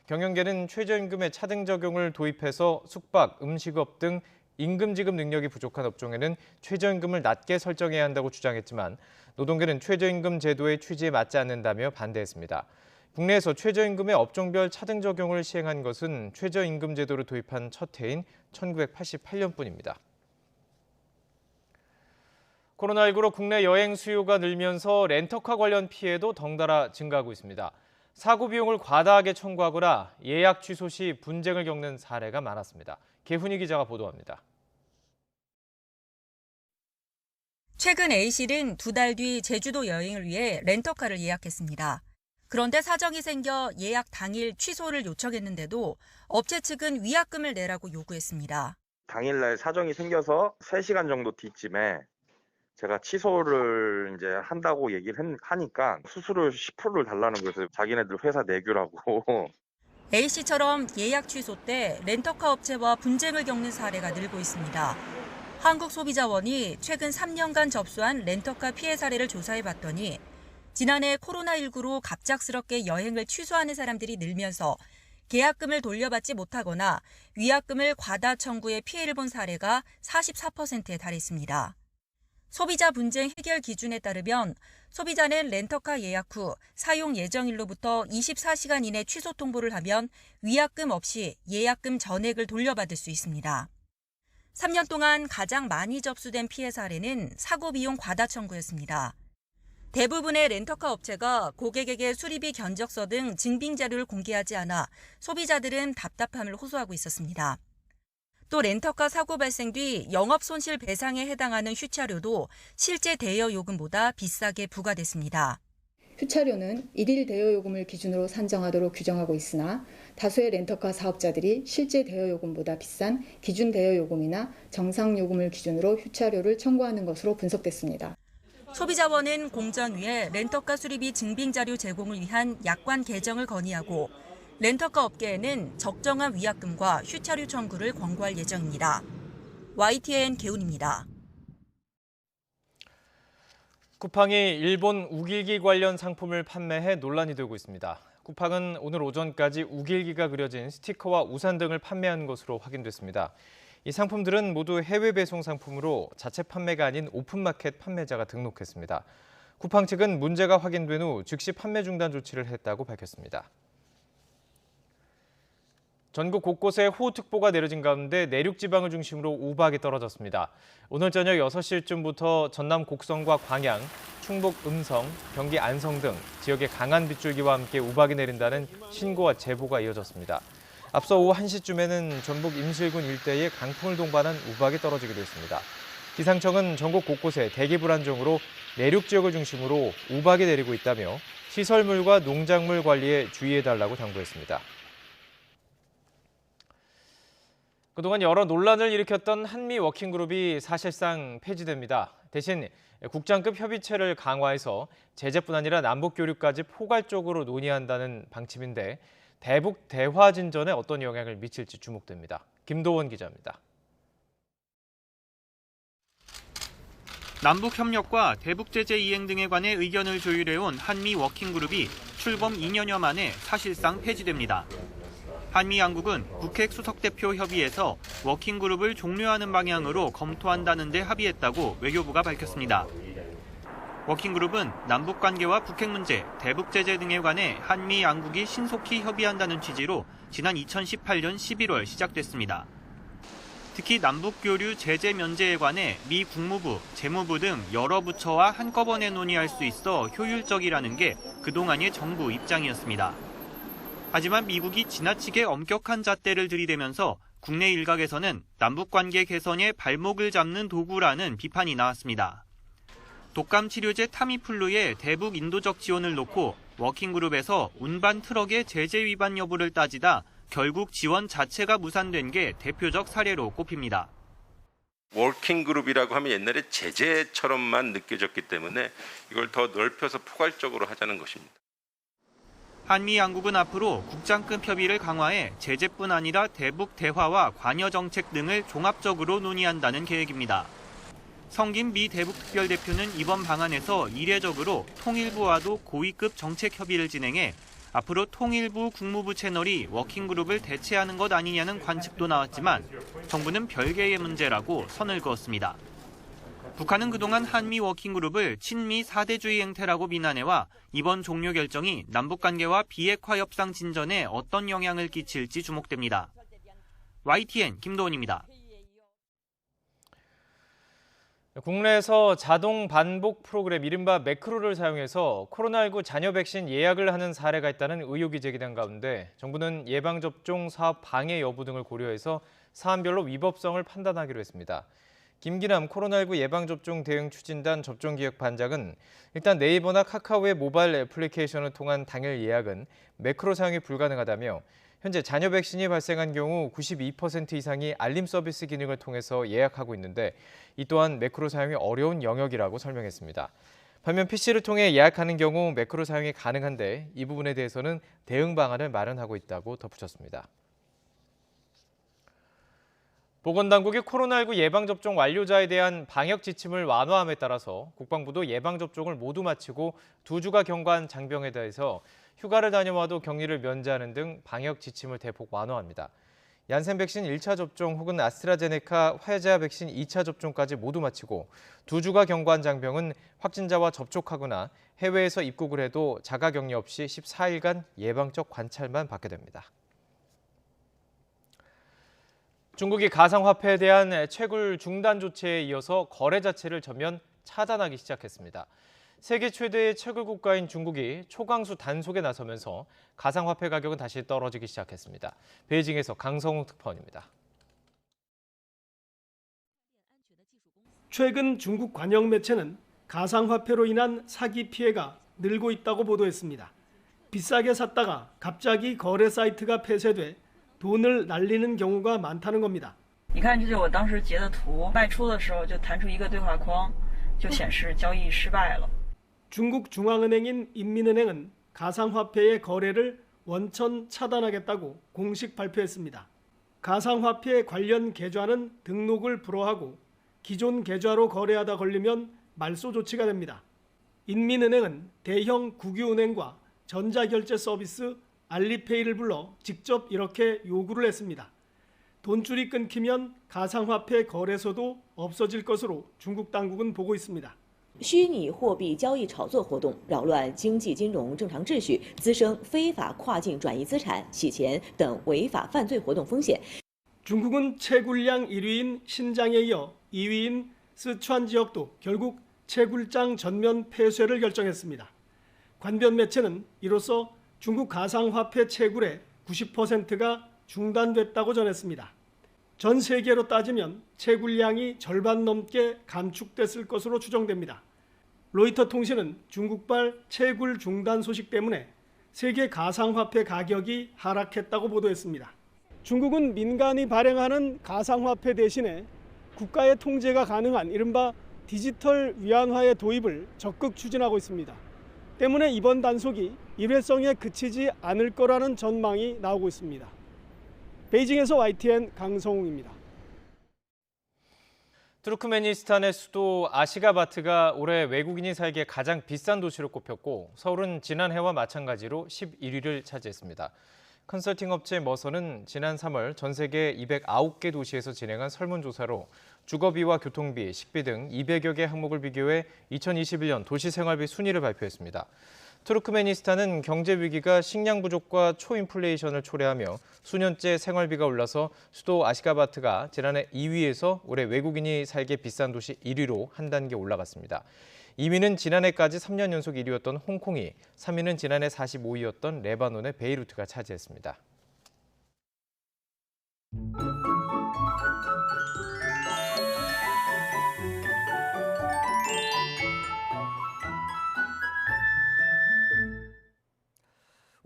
경영계는 최저임금의 차등 적용을 도입해서 숙박, 음식업 등 임금 지급 능력이 부족한 업종에는 최저임금을 낮게 설정해야 한다고 주장했지만 노동계는 최저임금 제도의 취지에 맞지 않는다며 반대했습니다. 국내에서 최저임금의 업종별 차등 적용을 시행한 것은 최저임금 제도를 도입한 첫 해인 1988년뿐입니다. 코로나19로 국내 여행 수요가 늘면서 렌터카 관련 피해도 덩달아 증가하고 있습니다. 사고 비용을 과다하게 청구하거나 예약 취소 시 분쟁을 겪는 사례가 많았습니다. 개훈이 기자가 보도합니다. 최근 A씨는 2달 뒤 제주도 여행을 위해 렌터카를 예약했습니다. 그런데 사정이 생겨 예약 당일 취소를 요청했는데도 업체 측은 위약금을 내라고 요구했습니다. 당일날 사정이 생겨서 3시간 정도 뒤쯤에 제가 취소를 이제 한다고 얘기를 하니까 수수료 10%를 달라는 거예요. 자기네들 회사 내규라고. A씨처럼 예약 취소 때 렌터카 업체와 분쟁을 겪는 사례가 늘고 있습니다. 한국소비자원이 최근 3년간 접수한 렌터카 피해 사례를 조사해봤더니 지난해 코로나19로 갑작스럽게 여행을 취소하는 사람들이 늘면서 계약금을 돌려받지 못하거나 위약금을 과다 청구해 피해를 본 사례가 44%에 달했습니다. 소비자 분쟁 해결 기준에 따르면 소비자는 렌터카 예약 후 사용 예정일로부터 24시간 이내 취소 통보를 하면 위약금 없이 예약금 전액을 돌려받을 수 있습니다. 3년 동안 가장 많이 접수된 피해 사례는 사고 비용 과다 청구였습니다. 대부분의 렌터카 업체가 고객에게 수리비 견적서 등 증빙 자료를 공개하지 않아 소비자들은 답답함을 호소하고 있었습니다. 또 렌터카 사고 발생 뒤 영업 손실 배상에 해당하는 휴차료도 실제 대여 요금보다 비싸게 부과됐습니다. 휴차료는 1일 대여 요금을 기준으로 산정하도록 규정하고 있으나 다수의 렌터카 사업자들이 실제 대여 요금보다 비싼 기준 대여 요금이나 정상 요금을 기준으로 휴차료를 청구하는 것으로 분석됐습니다. 소비자원은 공정위에 렌터카 수리비 증빙 자료 제공을 위한 약관 개정을 건의하고 렌터카 업계에는 적정한 위약금과 휴차료 청구를 권고할 예정입니다. YTN 개훈입니다. 쿠팡이 일본 우길기 관련 상품을 판매해 논란이 되고 있습니다. 쿠팡은 오늘 오전까지 우길기가 그려진 스티커와 우산 등을 판매한 것으로 확인됐습니다. 이 상품들은 모두 해외 배송 상품으로 자체 판매가 아닌 오픈마켓 판매자가 등록했습니다. 쿠팡 측은 문제가 확인된 후 즉시 판매 중단 조치를 했다고 밝혔습니다. 전국 곳곳에 호우특보가 내려진 가운데 내륙 지방을 중심으로 우박이 떨어졌습니다. 오늘 저녁 6시쯤부터 전남 곡성과 광양, 충북 음성, 경기 안성 등 지역에 강한 빗줄기와 함께 우박이 내린다는 신고와 제보가 이어졌습니다. 앞서 오후 1시쯤에는 전북 임실군 일대에 강풍을 동반한 우박이 떨어지기도 했습니다. 기상청은 전국 곳곳에 대기 불안정으로 내륙 지역을 중심으로 우박이 내리고 있다며 시설물과 농작물 관리에 주의해달라고 당부했습니다. 그동안 여러 논란을 일으켰던 한미 워킹그룹이 사실상 폐지됩니다. 대신 국장급 협의체를 강화해서 제재뿐 아니라 남북교류까지 포괄적으로 논의한다는 방침인데 대북 대화 진전에 어떤 영향을 미칠지 주목됩니다. 김도원 기자입니다. 남북협력과 대북제재 이행 등에 관해 의견을 조율해온 한미 워킹그룹이 출범 2년여 만에 사실상 폐지됩니다. 한미 양국은 북핵 수석대표 협의에서 워킹그룹을 종료하는 방향으로 검토한다는 데 합의했다고 외교부가 밝혔습니다. 워킹그룹은 남북관계와 북핵 문제, 대북제재 등에 관해 한미 양국이 신속히 협의한다는 취지로 지난 2018년 11월 시작됐습니다. 특히 남북교류 제재 면제에 관해 미 국무부, 재무부 등 여러 부처와 한꺼번에 논의할 수 있어 효율적이라는 게 그동안의 정부 입장이었습니다. 하지만 미국이 지나치게 엄격한 잣대를 들이대면서 국내 일각에서는 남북관계 개선에 발목을 잡는 도구라는 비판이 나왔습니다. 독감 치료제 타미플루의 대북 인도적 지원을 놓고 워킹그룹에서 운반 트럭의 제재 위반 여부를 따지다 결국 지원 자체가 무산된 게 대표적 사례로 꼽힙니다. 워킹그룹이라고 하면 옛날에 제재처럼만 느껴졌기 때문에 이걸 더 넓혀서 포괄적으로 하자는 것입니다. 한미 양국은 앞으로 국장급 협의를 강화해 제재뿐 아니라 대북 대화와 관여 정책 등을 종합적으로 논의한다는 계획입니다. 성김 미 대북특별대표는 이번 방안에서 이례적으로 통일부와도 고위급 정책 협의를 진행해 앞으로 통일부 국무부 채널이 워킹그룹을 대체하는 것 아니냐는 관측도 나왔지만 정부는 별개의 문제라고 선을 그었습니다. 북한은 그동안 한미 워킹그룹을 친미 4대주의 행태라고 비난해와 이번 종료 결정이 남북관계와 비핵화 협상 진전에 어떤 영향을 끼칠지 주목됩니다. YTN 김도원입니다. 국내에서 자동 반복 프로그램 이른바 매크로를 사용해서 코로나19 잔여 백신 예약을 하는 사례가 있다는 의혹이 제기된 가운데 정부는 예방접종 사업 방해 여부 등을 고려해서 사안별로 위법성을 판단하기로 했습니다. 김기남 코로나19 예방접종 대응 추진단 접종기획반장은 일단 네이버나 카카오의 모바일 애플리케이션을 통한 당일 예약은 매크로 사용이 불가능하다며 현재 잔여 백신이 발생한 경우 92% 이상이 알림 서비스 기능을 통해서 예약하고 있는데 이 또한 매크로 사용이 어려운 영역이라고 설명했습니다. 반면 PC를 통해 예약하는 경우 매크로 사용이 가능한데 이 부분에 대해서는 대응 방안을 마련하고 있다고 덧붙였습니다. 보건당국이 코로나19 예방접종 완료자에 대한 방역 지침을 완화함에 따라서 국방부도 예방접종을 모두 마치고 2주가 경과한 장병에 대해서 휴가를 다녀와도 격리를 면제하는 등 방역 지침을 대폭 완화합니다. 얀센 백신 1차 접종 혹은 아스트라제네카 화이자 백신 2차 접종까지 모두 마치고 2주가 경과한 장병은 확진자와 접촉하거나 해외에서 입국을 해도 자가격리 없이 14일간 예방적 관찰만 받게 됩니다. 중국이 가상화폐에 대한 채굴 중단 조치에 이어서 거래 자체를 전면 차단하기 시작했습니다. 세계 최대의 채굴 국가인 중국이 초강수 단속에 나서면서 가상화폐 가격은 다시 떨어지기 시작했습니다. 베이징에서 강성욱 특파원입니다. 최근 중국 관영 매체는 가상화폐로 인한 사기 피해가 늘고 있다고 보도했습니다. 비싸게 샀다가 갑자기 거래 사이트가 폐쇄돼 돈을 날리는 경우가 많다는 겁니다. 你看，这是我当时截的图，卖出的时候就弹出一个对话框，就显示交易失败了。 중국 중앙은행인 인민은행은 가상화폐의 거래를 원천 차단하겠다고 공식 발표했습니다. 가상화폐 관련 계좌는 등록을 불허하고 기존 계좌로 거래하다 걸리면 말소 조치가 됩니다. 인민은행은 대형 국유은행과 전자결제 서비스 알리페이를 불러 직접 이렇게 요구를 했습니다. 돈줄이 끊기면 가상화폐 거래소도 없어질 것으로 중국 당국은 보고 있습니다. 虚拟货币交易炒作活动扰乱经济金融正常秩序，滋生非法跨境转移资产、洗钱等违法犯罪活动风险。 중국은 채굴량 1위인 신장에 이어 2위인 스촨 지역도 결국 채굴장 전면 폐쇄를 결정했습니다. 관변 매체는 이로써 중국 가상화폐 채굴의 90%가 중단됐다고 전했습니다. 전 세계로 따지면 채굴량이 절반 넘게 감축됐을 것으로 추정됩니다. 로이터 통신은 중국발 채굴 중단 소식 때문에 세계 가상화폐 가격이 하락했다고 보도했습니다. 중국은 민간이 발행하는 가상화폐 대신에 국가의 통제가 가능한 이른바 디지털 위안화의 도입을 적극 추진하고 있습니다. 때문에 이번 단속이 일회성에 그치지 않을 거라는 전망이 나오고 있습니다. 베이징에서 YTN 강성웅입니다. 투르크메니스탄의 수도 아시가바트가 올해 외국인이 살기에 가장 비싼 도시로 꼽혔고 서울은 지난해와 마찬가지로 11위를 차지했습니다. 컨설팅 업체 머선은 지난 3월 전 세계 209개 도시에서 진행한 설문조사로 주거비와 교통비, 식비 등 200여 개 항목을 비교해 2021년 도시생활비 순위를 발표했습니다. 투르크메니스탄은 경제 위기가 식량 부족과 초인플레이션을 초래하며 수년째 생활비가 올라서 수도 아시가바트가 지난해 2위에서 올해 외국인이 살기에 비싼 도시 1위로 한 단계 올라갔습니다. 2위는 지난해까지 3년 연속 1위였던 홍콩이, 3위는 지난해 45위였던 레바논의 베이루트가 차지했습니다.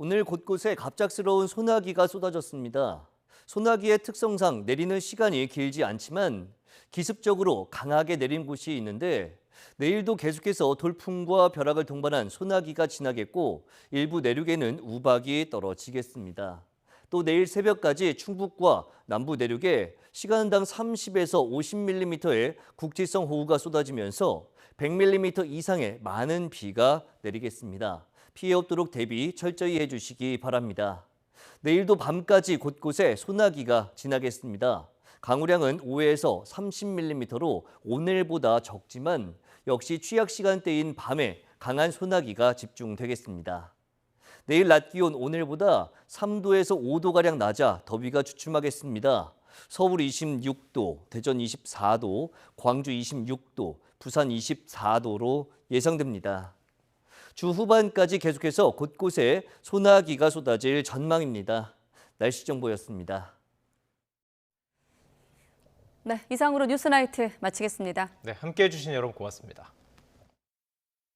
오늘 곳곳에 갑작스러운 소나기가 쏟아졌습니다. 소나기의 특성상 내리는 시간이 길지 않지만 기습적으로 강하게 내린 곳이 있는데 내일도 계속해서 돌풍과 벼락을 동반한 소나기가 지나겠고 일부 내륙에는 우박이 떨어지겠습니다. 또 내일 새벽까지 충북과 남부 내륙에 시간당 30에서 50mm의 국지성 호우가 쏟아지면서 100mm 이상의 많은 비가 내리겠습니다. 피해 없도록 대비 철저히 해주시기 바랍니다. 내일도 밤까지 곳곳에 소나기가 지나겠습니다. 강우량은 5에서 30mm로 오늘보다 적지만 역시 취약 시간대인 밤에 강한 소나기가 집중되겠습니다. 내일 낮 기온 오늘보다 3도에서 5도가량 낮아 더위가 주춤하겠습니다. 서울 26도, 대전 24도, 광주 26도, 부산 24도로 예상됩니다. 주 후반까지 계속해서 곳곳에 소나기가 쏟아질 전망입니다. 날씨 정보였습니다. 네, 이상으로 뉴스나이트 마치겠습니다. 네, 함께해 주신 여러분 고맙습니다.